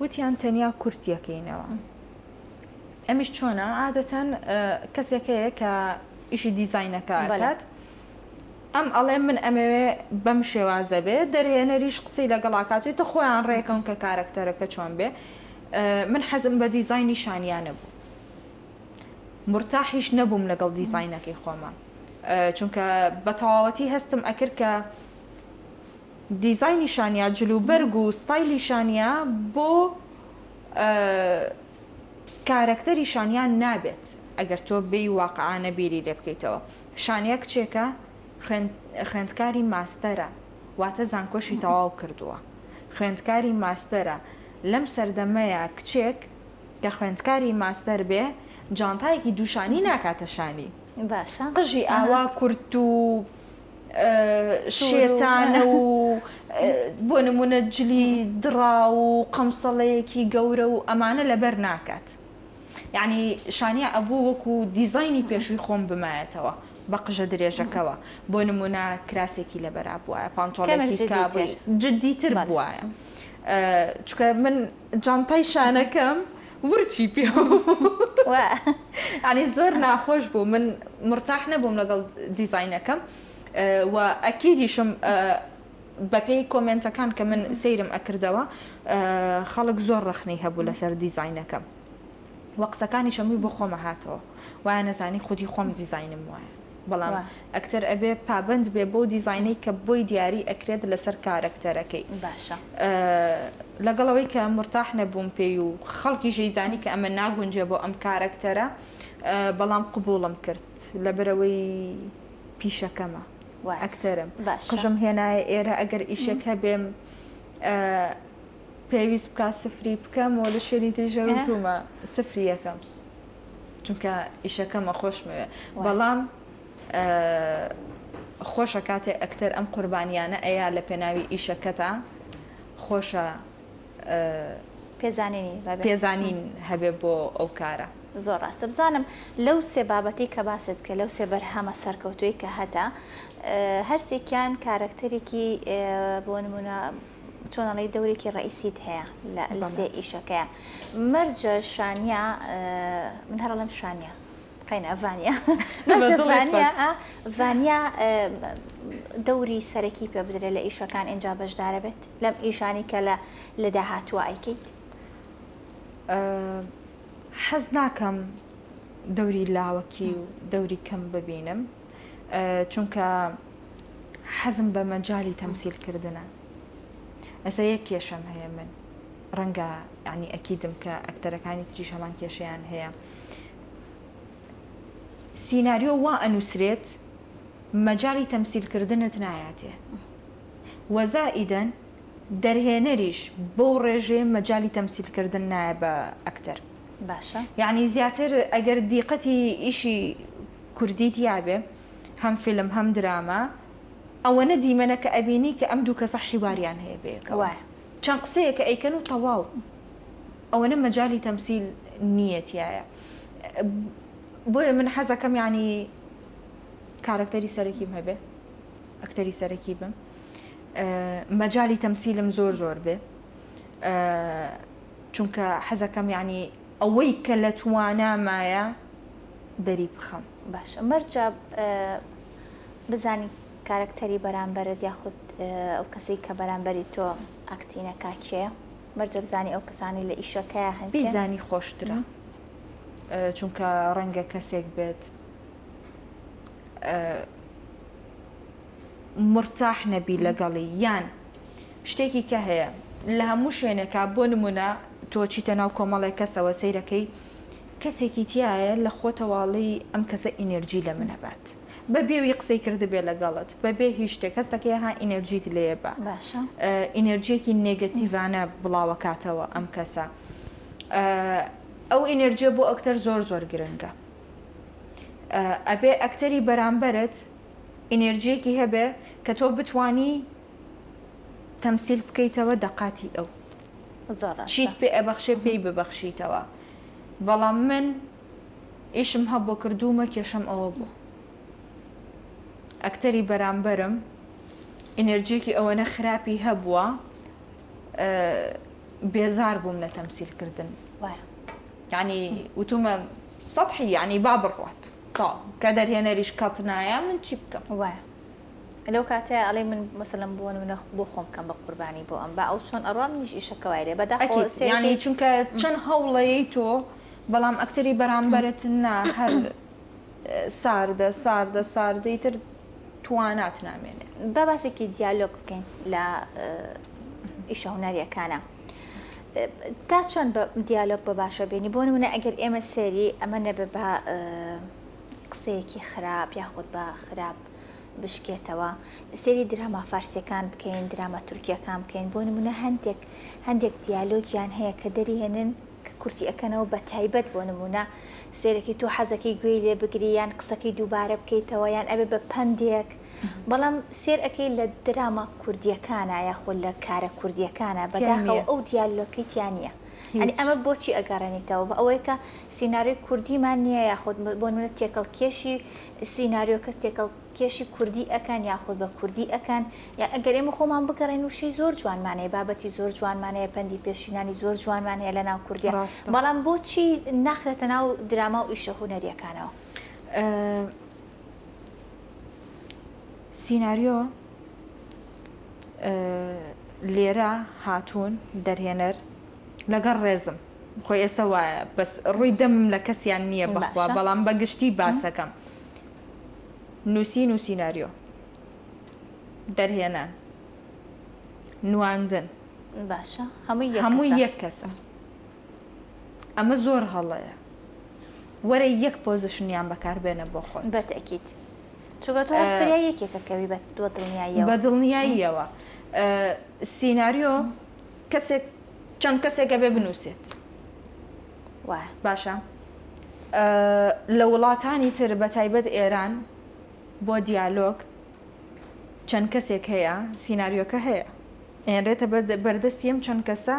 وتیان تەنیا کورتیەکەینەوە ئەمیش چۆنە عادەتەن کەسێکەیە کە ئیشی دیزاینەکە ئەکات ئەم ئەڵێ من ئەمەوێ بەم شێوازە بێ دەرهێنەریش قسەی لەگەڵاکاتێت تە خۆیان ڕێکەون کە کارکتەرەکە چۆن بێ من حەزم بە دیزاینی شانیانە بوو مرتاحیش نەبووم لەگەڵ دیزاینەکەی خۆمە چونکە بە تەواوەتی هەستم ئەکرد کە دیزاینی شانیا جلوبەرگ و ستایلی شانیا بۆ کارکتەری شانیان نابێت ئەگەر تۆ بێی واقعانە بیری لێ بکەیتەوە شانیا کچێکە خوێندکاری ماستەرە واتە زانکۆشی تەواو کردووە خوێندکاری ماستەرە لەم سەردەمەیە کچێک کە خوێندکاری ماستەر بێ جانتایەکی دووشانی ناکاتە شانی باشە قژی ئاوا کورت و شێتانە و بۆ نمونە جلی دڕا و قەمسەڵەیەکی گەورە و ئەمانە لەبەر ناکات یعنی شانیا ئەبوو وەکو دیزاینی پێشووی خۆم بمایەتەوە بە قژە درێژەکەەوە بۆ نمونە کراسێکی لەبەرا بواە پانتۆڵێکی کابووی جددیتر بواە چکە من جانتای شانەکەم ورچی پێ ینی زۆر ناخۆش بوو من مرتاح نەبووم لەگەڵ دیزاینەکەم و ئەکیدیشم بەپێی کۆمنتەکان کە من سەیرم ئەکردەوە خەڵک زۆر ڕخنەی هەبوو لەسەر دیزاینەکەم وە قسەکانی شەمووی بۆ خۆمە هاتەوە وایە نەزانی خودی خۆم دیزاینم وایە بەڵام ئەکتەر ئەبێ پابند بێ بۆ دیزاینەی کە بۆی دیاری ئەکرێت لەسەر کارکتەرەکەی باشە لەگەڵەوەی کە مرتاح نەبووم پێی و خەڵکی ژەیزانی کە ئەمە ناگونجێ بۆ ئەم کارکتەرە بەڵام قبوڵم کرد لەبەرەوەی پیشەکەمە ئەکتەرم قژم هێنایە ئێرە ئەگەر ئیشێک هەبێم پێویست بکە سفری بکەم و لە شوێنی تێژەڕوتومە سفری یەکەم چونکە ئیشەکەمە خۆشمەوێ بەڵام خۆشە کاتێ ئەکتەر ئەم قوربانیانە ئەیە لە پێناوی ئیشەکەتە خۆشە پێزانین هەبێ بۆ ئەو کارە زۆر ڕاستە بزانم لەو سێ بابەتی کە باست کە لەو سێ بەرهەمە سەرکەوتووی کە هەتا هەرسێکیان کارکتەرێکی بۆ نمونە چۆنەڵی دەورێکی ڕئیسیت هەیە لە سێ ئیشەکەیە مەرجە شانیا من هەرڵم شانیا قەینە ڤانیا دەوری سەرەکی پێ بدرێت لە ئیشەکان ئینجا بەشدارە بێت لەم ئیشانی کە لە داهاتووە ئایکەیت حەز ناکەم دەوری لاوەکی و دەوری کەم ببینم چونکە حەزم بە مەجای تەمسیلکردنە ئەسا یەک کێشەم هەیە من ڕەنگە ینی ئەکیدم کە ئەکتەرەکانی تریش هەمان کێشەیان هەیە سیناریۆ وا ئەنووسرێت مەجای تەمسیلکردنت نایاتێ وەزائیدەن دەرهێنەریش بۆ ڕێژێ مەجای تەمسیلکردن نایە بە ئەکتەر باشە یعنی زیاتر ئەگەر دیقەتی ئیشی کوردیت یابێ هەم فیلم هەم دراما ئەوەنە دیمەنە کە ئەبینی کە ئەم دوو کەسە حیواریان هەیە بێکەوە چەند قسەیە کە ئەیکەن و تەواو ئەوەنە مەجای تەمسیل نیەتیایە بۆیە من حەزەکەم ینی کارکتەری سەرەکیم هەبێ ئەکتەری سەرەکی بم مەجای تەمسیلم زۆر زۆر بێ چونکە حەزەکەم ینی ئەوەی کە لە توانامایە دەری بخەم باشە مەرجە بزانی کارکتەری بەرامبەرت یاخود ئەو کەسی کە بەرامبەری تۆ ئاکتینەکە کێیە مەرجە بزانی ئەو کەسانی لە ئیشەکەیە هەن بیزانی خۆشترە چونکە ڕەنگە کەسێک بێت مرتاح نەبی لەگەڵی یان شتێکی کە هەیە لە هەموو شوێنێکە بۆ نمونە تۆ چیتە ناو کۆمەڵی کەسەوە سەیرەکەی کەسێکی تایە لە خۆتەواڵی ئەم کەسە ئینەرژی لە منەبات بەبێوی قسەی کرد بێ لەگەڵت بەبێ هیچ شتێک کەس دەکەی ها ئینەرژیت لێ بە باشە ئینەرژیەکی نێگەتیڤانە بڵاوەکاتەوە ئەم کەسە ئەو ئینەرژیە بۆ ئەکتەر زۆر زۆر گرنگە ئەبێ ئەکتەری بەرامبەرت ئینەرژیەکی هەبێ کە تۆ بتانی تەمسیل بکەیتەوە دەقاتی ئەو چیت پێ ئەبەخشێ پێی ببەخشیتەوە بەڵام من ئیشم هەبوو کردومە کێشەم ئەوە بوو ئەکتەری بەرامبەرم ئینەرژیەکی ئەوەنە خراپی هەبووە بێزار بووم لە تەمسیلکردن یعنی وتومە سەطحی یعنی با بڕوات کە دەرهێنەریش کەڵت نایە من چی بکەم وایە لەو کاتەیە ئەڵێ من مەسەلەن بۆ منە بۆ خۆم کەم بە قوربانی بۆ ئەم با ئەو چۆن ئەڕام نیش ئیشەکەوایرێ بەداخۆ ینی چونکە چەند هەوڵەیەی تۆ بەڵام ئەکتەری بەرامبەرت نا هەر ساردەی تر توانات نامێنێ بە باسێکی دیالۆگ بکەین لە ئیشە هونەریەکانە تا چۆن بە دیالۆگ بە باشە بینی بۆ نمونە ئەگەر ئێمە سێری ئەمە نەبێ بە قسەیەکی خراپ یاخود بە خراپ بشکێتەوە سێری دراما فارسیەکان بکەین دراما تورکیەکان بکەین بۆ نمونە هەندێک دیالۆگیان هەیە کە دەریهێنن کە کورتی ئەکەنەوە بە تایبەت بۆ نمونە سێرەکی تۆ حەزەکەی گوێی لێ بگری یان قسەکەی دووبارە بکەیتەوە یان ئەبێ بە پندێک بەڵام سێر ئەەکەی لە دراما کوردیەکانە یاخۆ لە کارە کوردیەکانە بەداخەوە ئەو دیالۆکیتیان نییە ئەنی ئەمە بۆچی ئەگەڕێنیتەوە بە ئەوەی کە سینناریۆی کوردیمان نییە یاخود بۆ منە تێکەڵ کێشی سینناریۆکە تێکەڵ کێشی کوردی ئەکەن یاخود بە کوردی ئەکەن یا ئەگەر ئێمە خۆمان بکەڕێن وشەی زۆر جوانمانەیە بابەتی زۆر جوانمانەیە پەندی پێشینانی زۆر جوانمانەیە لە ناو کوردیا بەڵام بۆچی ناخرێتە ناو دراما و ئیشە هونەریەکانەوە سینناریۆ لێرە هاتوون دەرهێنەر لەگەڵ ڕێزم خۆی ئێستا وایە بەس ڕووی دەمم لە کەسیان نییە بەخوا بەڵام بەگشتی باسەکەم نووسین و سینناریۆ دەرهێنان نواندن باشە هەمووی یەک کەسە ئەمە زۆر هەڵەیە وەرە یەک پۆزیشنیان بەکاربێنە بۆ خۆت بەتەکیت چونکە تۆ فریا یەکێکەکەوی بە دڵنیاییەوە بە دڵنیاییەوە سینناریۆ کەسێک چەند کەسێکە بێ بنووسێت باشە لە وڵاتانی تر بە تایبەت ئێران بۆ دیالۆگ چەند کەسێک هەیە سینناریۆکە هەیە ئێنرێتە بەردەستی ئەم چەند کەسە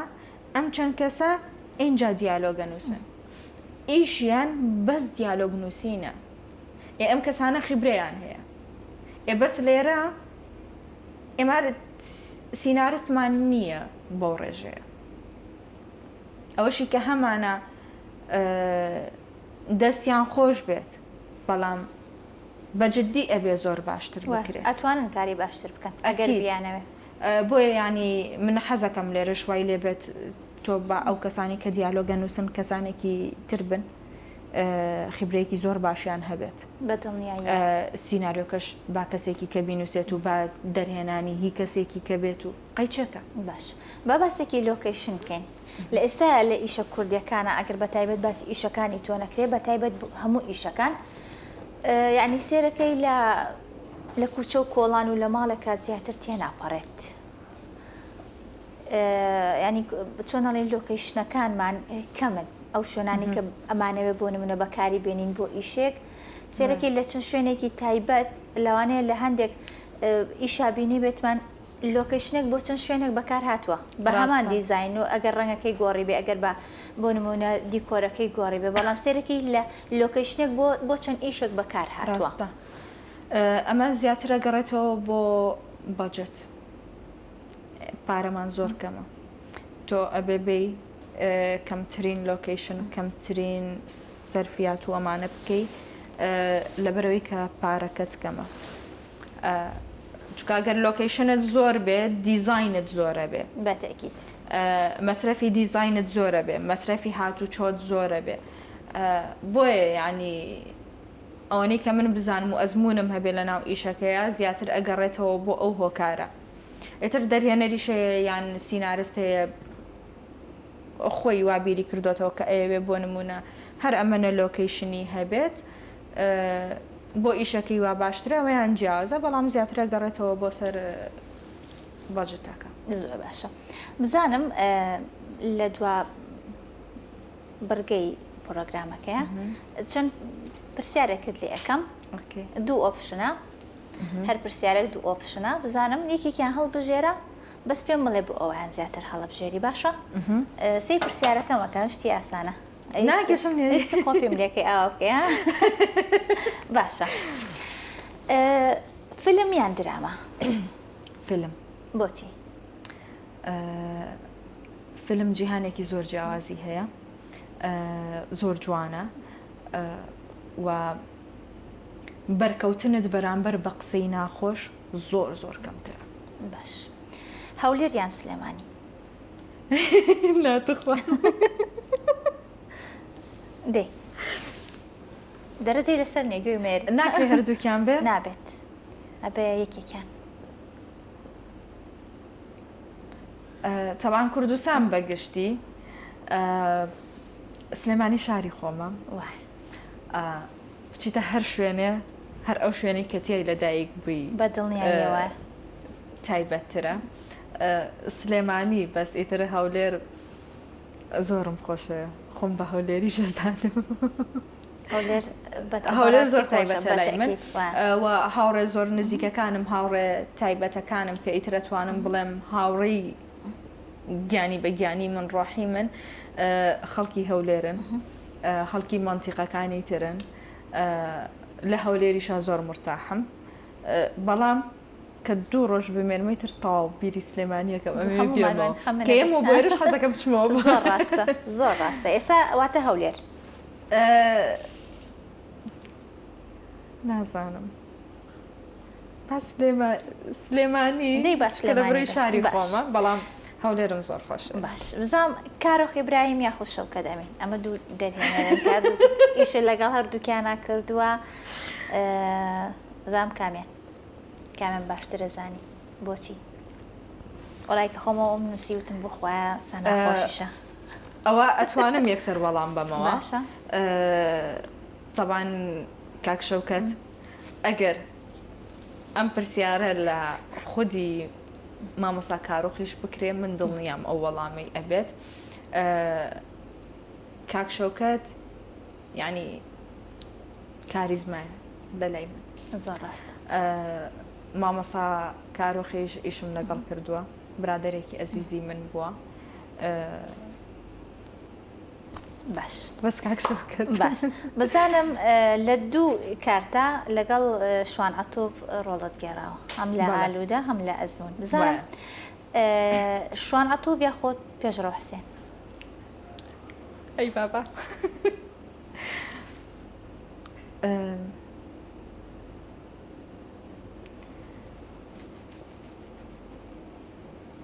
ئەم چەند کەسە ئینجا دیالۆگە نووسن ئیشیان بەس دیالۆگ نووسینە ئەم کەسانە خیبرەیان هەیە بەس لێرە ئێمە سینارستمان نییە بۆ ڕێژەیە ئەوەشی کە هەمانە دەستیان خۆش بێت بەڵام بەجددی ئەبێ زۆر باشتر بکرێت ئەتوانن کاری باشتر بکەن ئەگەر بیانەوێ بۆیە ینی من حەزەکەم لێرە شوای لێبێت تۆ بە ئەو کەسانی کە دیالۆگە نووسن کەسانێکی تر بن خیبرەیەکی زۆر باشیان هەبێت سیناریۆکەش با کەسێکی کە بینوسێت و با دەرهێنانی هی کەسێکی کە بێت و قەیچەکە باش با باسێکی لۆکیشن بکەین لە ئێستا لە ئیشە کوردیەکانە ئەگەر بە تایبەت باسی ئیشەکانی تۆ نەکرێت بە تایبەت هەموو ئیشەکان یعنی سێرەکەی لە کوچە و کۆڵان و لە ماڵێکات زیاتر تێناپەڕێت ینی چۆنەڵێ لۆکیشنەکانمان کەمن ئەو شوێنانی کە ئەمانەوێ بۆ نمونە بەکاری بێنین بۆ ئیشێک سێرەکەی لە چەند شوێنێکی تایبەت لەوانەیە لە هەندێک ئیشابینی بێتمان لۆکیشنێک بۆ چەند شوێنێک بەکار هاتووە بە هەمان دیزاین و ئەگەر ڕەنگەکەی گۆڕی بێ ئەگەر بۆ نمونە دیکۆرەکەی گۆڕی بێ بەڵام سێرەکەی لە لۆکیشنێک بۆ چەند ئیشێک بەکار هاتووە ئەمە زیاترە گەڕێتەوە بۆ بەجێت پارەمان زۆر کەمە تۆ ئەبێ بێ کەمترین لۆکیشن کەمترین سەرفیات و ئەمانە بکەی لەبەرەوەی کە پارەکەت کەمە چکە ئەگەر لۆکیشنت زۆر بێت دیزاینت زۆرە بێ بەتەکیت مەسرەفی دیزاینت زۆرە بێ مەسرەفی هاتوو چۆت زۆرە بێ بۆیە ینی ئەوەی کە من بزانم و ئەزمونم هەبێ لە ناو ئیشەکەیە زیاتر ئەگەڕێتەوە بۆ ئەو هۆکارە ئێتر دەرهێنەریشەیە یان سینارست هەیە خۆی وابیری کردوێتەوە کە ئەوێ بۆ نمونە هەر ئەمەنە لۆکیشنی هەبێت بۆ ئیشەکەی وا باشترەوەیان جیازە بەڵام زیاترە گەڕێتەوە بۆ سەر باجتەکە زۆر باشە بزانم لە دوا بەرگەی پرۆگرامەکەیە چەند پرسیارێکت لێ ئەەکەم دوو ئۆپشنە هەر پرسیارێک دوو ئۆپشنە بزانم یەکێکیان هەڵبژێرە بەس پێم بڵێ بۆ ئەویان زیاتر هەڵبژێری باشە سی پرسیارەکەمەکەم شتی ئاسانە ناگەشت خۆپیم لێکەی ئاوا بکەی باشە فیلم یان درامە فیلم بۆچی فیلم جیهانێکی زۆر جیاوازی هەیە زۆر جوانە و بەرکەوتنت بەرامبەر بە قسەی ناخۆش زۆر زۆر کەمترە باش هەولێر یان سلێمانی ناتوخوا دێ دەرەجەی لەسەر نێگوێ مێر ناکرێ هەردووکیان بێ نابێت ئەبێ یەکێکیان تەبان کوردستان بەگشتی سلێمانی شاری خۆمە بچیتە هەر شوێنێ هەر ئەو شوێنی کە تێی لەدایک بووی بەدڵنیایەوە تایبەتترە سلێمانی بەس ئیتر هەولێر زۆرم خۆشە خۆم بە هەولێری شەزانم هەولێر زۆر تایبەتە لای من و هاوڕێ زۆر نزیکەکانم هاوڕێ تایبەتەکانم کە ئیترەتوانم بڵێم هاوڕێی گیانی بە گیانی من ڕۆحی من خەڵکی هەولێرن خەڵکی مانتیقەکانی ترن لە هەولێریشا زۆر مرتاحم بەڵام کە دوو ڕۆژ بمێنمەی تر تاو بیری سلێمانیەکەم کە ئێمە بۆ ێرش حەزەکەم بچمەوە زۆر ڕاستە زۆر ڕاستە ئێستا واتە هەولێر نازانم سلێمانی لە بڕی شاری خۆمە بەڵام هەولێرم زۆر خۆش باش بزانم کارۆخ ئیبراهیم یاخود شەوکە دەمین ئەمە دوو دەرهێنەرن کار ئیشە لەگەڵ هەردووکیانە کردووە زام کامیان باشترە زانی بۆچی وەڵای کە خۆمەوە نووسی وتم بخوایە سەناخۆشیشە ئەوە ئەتوانم یەکسەر وەڵام بەمەوە باشە تەبان کاک شەوکەت ئەگەر ئەم پرسیارە لە خودی مامۆستا کارۆخیش بکرێ من دڵنیام ئەو وەڵامی ئەبێت کاک شەوکەت ینی کاریزمایە بەلای من زۆر ڕاستە مامۆستا کارۆخیش ئیشم لەگەڵ کردووە برادێکی ئەزیزی من بووە باش بەس کاک شەوکەت باش بزانم لە دوو کارتا لەگەڵ شوان عەتوف ڕۆڵت گێڕاوە هەم لە ئالوودە هەم لە ئەزمون بزانم شوان عەتوف یاخۆت پێشڕەو حسێن ئەی بابا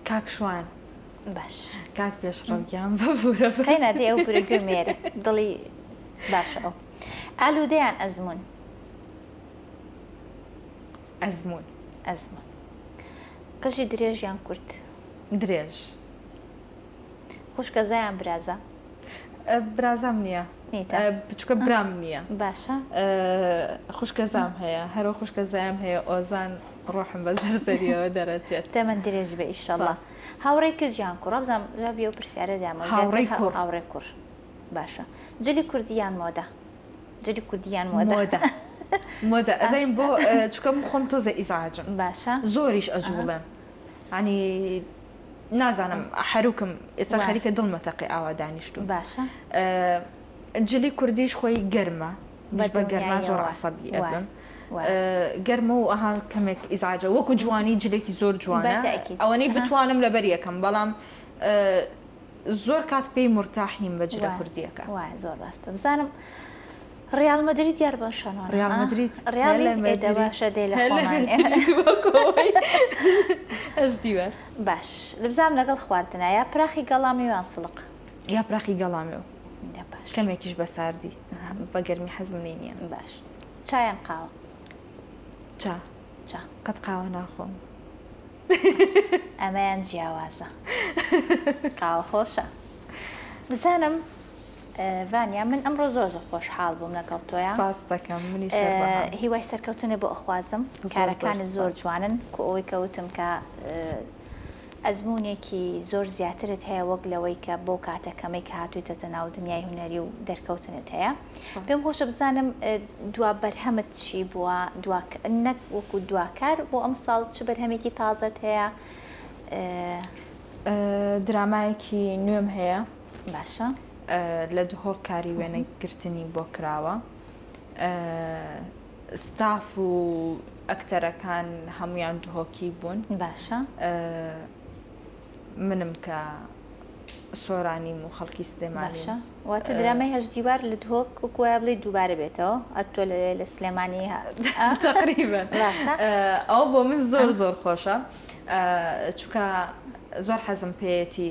کاک شوان باش کاک پێشڕەویان بەبوورە قەینا دێ ئەو بورە گوێ مێرە دڵی باشە ئەو ئالوودەیان ئەزمون ئەزمون ئەزمون قژی درێژیان کورت درێژ خوشکە زایان برازە برازام نییە بچکە برام نییە باشە خوشکە زام هەیە هەرۆ خوشکە زایم هەیە ئۆزان ڕۆحم بە زەرزەریەوە دەرەچێت تەمەەن درێژ بە ئیشەڵڵا هاوڕێی کەجیان کوڕ بزانام بێ و پرسیارە دامە هاوڕێ کوڕ باشە جلی کوردیان مۆدە جلی کوردیان مۆدە مۆدە ئەزایم بۆ چکەم خۆم تۆزە ئیزاجم باشە زۆریش ئەجوڵێم ینی نازانم حروکم ئێستا خەریکە دڵمەتەقی ئاوا دانیشتو باشە جلی کوردیش خۆی گەرمە بە گەرما زۆر عەسەبی ئەبم گەرمە و ئەها کەمێک ئیزاجە وەکو جوانی جلێکی زۆر جوانە ئەوەنەی بتوانم لەبەر یەکەم بەڵام زۆر کات پێی مرتاحیم بە جلە کوردیەکە وای زۆر ڕاستە بزانم ڕیال مەدرید یار باشانوان ڕیال مەدرید ڕیالی باشە دێ لە ئەش دیوە باش لەبزانم لەگەڵ خواردنە یا پراخی گەڵامی وان سڵق یا پراخی گەڵامیەوە کەمێکیش بە ساردی بە گەرمی حەزمنی نییە باش چایان قاوە چا قەت قاوە ناخۆم ئەمەیان جیاوازە قاوە خۆشە بزانم ڤانیا من ئەمڕۆ زۆر خۆشحاڵ بووم لەگەڵ تۆیە سپاس دەکەم منیش هیوای سەرکەوتنێ بۆ ئەخوازم کارەکانی زۆر جوانن کە ئەوەی کەوتم کە ئەزمونێکی زۆر زیاترت هەیە وەک لەوەی کە بۆ کاتەکەمەی کە هاتوویتە ناو دنیای هونەری و دەرکەوتنت هەیە پێم خۆشە بزانم دوا بەرهەمت چی بووە نەک وەکو دواکار بۆ ئەم ساڵ چ بەرهەمێکی تازت هەیە درامایەکی نوێم هەیە باشە لە دهۆک کاری وێنەگرتنی بۆ کراوە ستاف و ئەکتەرەکان هەمویان دهۆکی بوون باشە منم کە سۆرانیم و خەڵکی سلێمانی باشە واتە درامای هەژ دیوار لە دهۆک وەکوایە بڵێ دووبارە بێتەوە ئەتۆ لە سلێمانی تقریبا باشە ئەو بۆ من زۆر زۆر خۆشە چونکە زۆر حەزم پێیەتی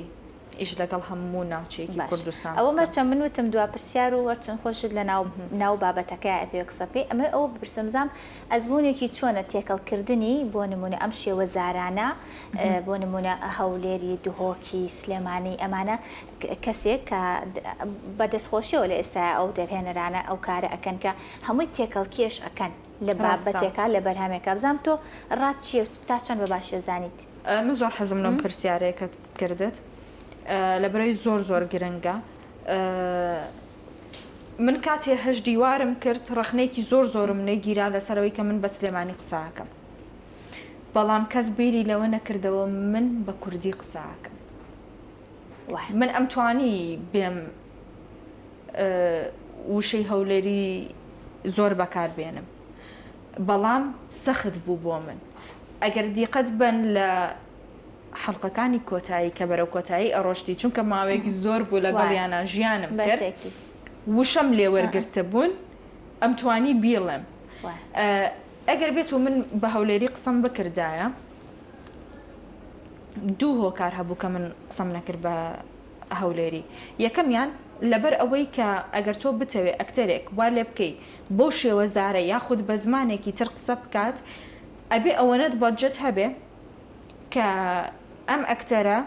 ئیش لەگەڵ هەموو ناوچەیەکی کوردستان ئەوە مەرچە من وتم دوا پرسیار و وەرچەند خۆشت لە ناو بابەتەکە ئەتوێ قسە پێی ئەمە ئەو بپرسم ئەزمونێکی چۆنە تێکەڵکردنی بۆ نمونە ئەم شێوە زارانە بۆ نمونە هەولێری دهۆکی سلێمانی ئەمانە کەسێک کە بەدەستخۆشیەوە لە ئێستا ئەو دەرهێنەرانە ئەو کارە ئەکەن کە هەمووی تێکەڵکیش ئەکەن لە بابەتێکە لە بەرهەمێکە بزانام تۆ ڕاست چیە تا چەند بە باشی زانیت من زۆر حەزم لەم پرسیارەیەکە کردت لە بەرەی زۆر زۆر گرنگە من کاتێ هەژ دیوارم کرد ڕخنەیەکی زۆر زۆرم نەگیرا لەسەرەوەی کە من بە سلێمانی قساکەم بەڵام کەس بیری لەوە نەکردەوە من بە کوردی قساکەم من ئەم توانی بێم وشەی هەولێری زۆر بەکار بێنم بەڵام سەخت بوو بۆ من ئەگەر دیقەت بن لە حەڵقەکانی کۆتایی کە بەرەو کۆتایی ئەڕۆشتی چونکە ماوەیەکی زۆر بوو لەگەڵیانە ژیانم کرد وشەم لێ وەرگرتە بوون ئەم توانی بیڵێم ئەگەر بێت و من بە هەولێری قسەم بکردایە دوو هۆکار هەبوو کە من قسەم نەکرد بە هەولێری یەکەمیان لەبەر ئەوەی کە ئەگەر تۆ بتەوێ ئەکتەرێک وا لێ بکەی بۆ شێوە زارە یاخود بە زمانێکی تر قسە بکات ئەبێ ئەوەنەت بەجێت هەبێ کە ئەم ئەکتەرە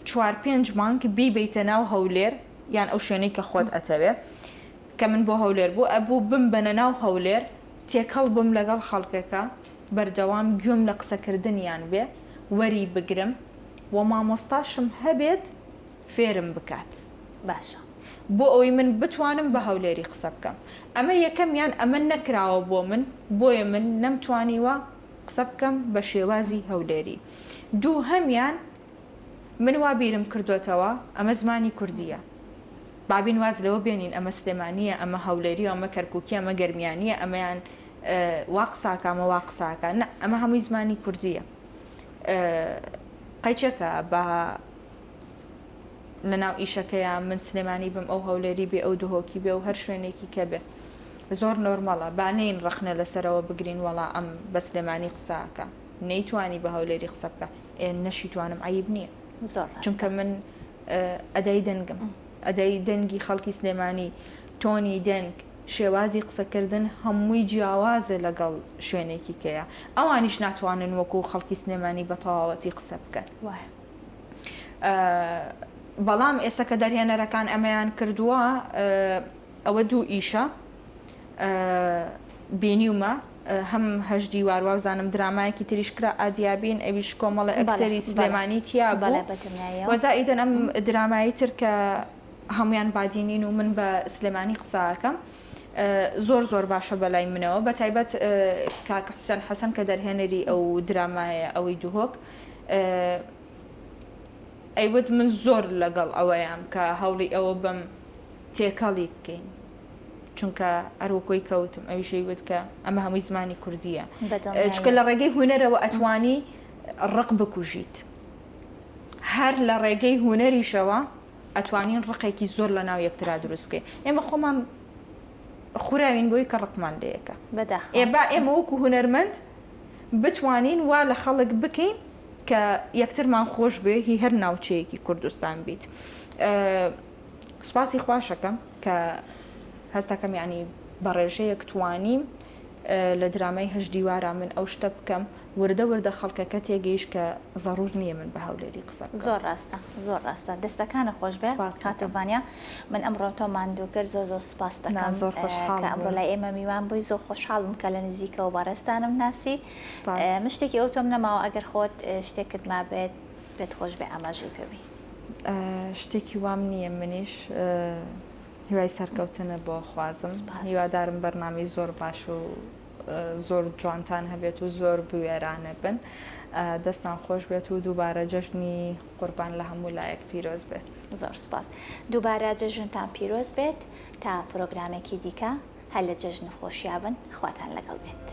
4-5 مانگ بیبیتە ناو هەولێر یان ئەو شوێنەی کە خۆت ئەتەوێ کە من بۆ هەولێر بوو ئەبوو بمبەنە ناو هەولێر تێکەڵ بم لەگەڵ خەڵکەکە بەردەوام گوێم لە قسەکردنیان بێ وەری بگرم و مامۆستاشم هەبێت فێرم بکات باشە بۆ ئەوەی من بتوانم بە هەولێری قسە بکەم ئەمە یەکەمیان ئەمە نەکراوە بۆ من بۆیە من نەمتوانیوە قسە بکەم بە شێوازی هەولێری دوو هەمیان من وا بیرم کردوێتەوە ئەمە زمانی کوردیە بابین واز لەوە بێنین ئەمە سلێمانیە ئەمە هەولێری ئەمە کەرکووکی ئەمە گەرمیانیە ئەمەیان وا قساکە ئەمە وا قساکە ئەمە هەمووی زمانی کوردیە قەیچەکە بە لەناو ئیشەکەیە من سلێمانی بم ئەو هەولێری بێ ئەو دهۆکی بێ و هەر شوێنێکی کە بێ زۆر نۆرمەڵە بانەین ڕخنە لەسەرەوە بگرین وەڵا ئەم بە سلێمانی قساکە نەیتوانی بە هەولێری قسە بکە نەشی توانم عیب نییە چونکە من ئەدەی دەنگم ئەدەی دەنگی خەڵکی سلێمانی تۆنی دەنگ شێوازی قسەکردن هەمووی جیاوازە لەگەڵ شوێنێکی کەیە ئەوانیش ناتوانن وەکو خەڵکی سلێمانی بە تەواوەتی قسە بکەن بەڵام ئێستا کە دەرهێنەرەکان ئەمەیان کردووە ئەوە دوو ئیشە بینیومە هەم هەژدی واروازانم درامایەکی تریشکرا ئادیابین ئەویش کۆمەڵە ئەکتەری سلێمانی تیا بوو وەزائیدەن ئەم درامایی تر کە هەمویان بادینین و من بە سلێمانی قساکەم زۆر باشە بەلای منەوە بە تایبەت کاک حوسێن حەسەن کە دەرهێنەری ئەو درامایە ئەوەی دووهۆک ئەیوت من زۆر لەگەڵ ئەوەیان کە هەوڵی ئەوە بم تێکەڵی بکەین چونکە ئەروکۆی کەوتم ئەویشەی وت کە ئەمە هەمووی زمانی کوردیە چکە لە ڕێگەی هوەرەوە ئەتوانی ڕق بکوژیت هەر لە ڕێگەی هوەریشەوە ئەتوانین ڕقێکی زۆر لە ناو یەکترا دروست بکەین ئێمە خۆمان خوراوین بۆی کە ڕقمان لەیەکە ئێمە وەکو هوەرمەند بتوانین وا لە خەڵک بکەین کە یەکترمان خۆش بێ هی هەر ناوچەیەکی کوردستان بیت سوپاسی خواشەکەم کە هەستەکەم یعنی بە ڕێژەیەک توانیم لە درامای هەژدیوارە من ئەو شتە بکەم وردە خەڵکەکە تێگەیش کە ضرور نییە من بە هەولێری قسە زۆر ڕاستە دەستەکانە خۆش بێ کاتوانیا من ئەمڕۆ تۆمان دوو کرد زۆر سپاس دەکەم زۆر خۆشحاڵ کە ئەمڕۆ لای ئێمە میوان بووی زۆر خۆشحاڵم کە لە نزیکەوە بارەستانم ناسی شتێکی ئەو تۆم نەماوە ئەگەر خۆت شتێکت ما بێت خۆش بێ ئاماژەی پێبی شتێکی وام نییە منیش هیوای سەرکەوتنە بۆ خوازم هیوادارم بەرنامەی زۆر باش و زۆر جوانتان هەبێت و زۆر بوێرانە بن دەستان خۆش بێت و دووبارە جەژنی قوربان لە هەموو لایەک پیرۆز بێت زۆر سپاس دووبارە جەژنتان پیرۆز بێت تا پرۆگرامێکی دیکە هەر لە جەژن خۆشیابن خواتان لەگەڵ بێت.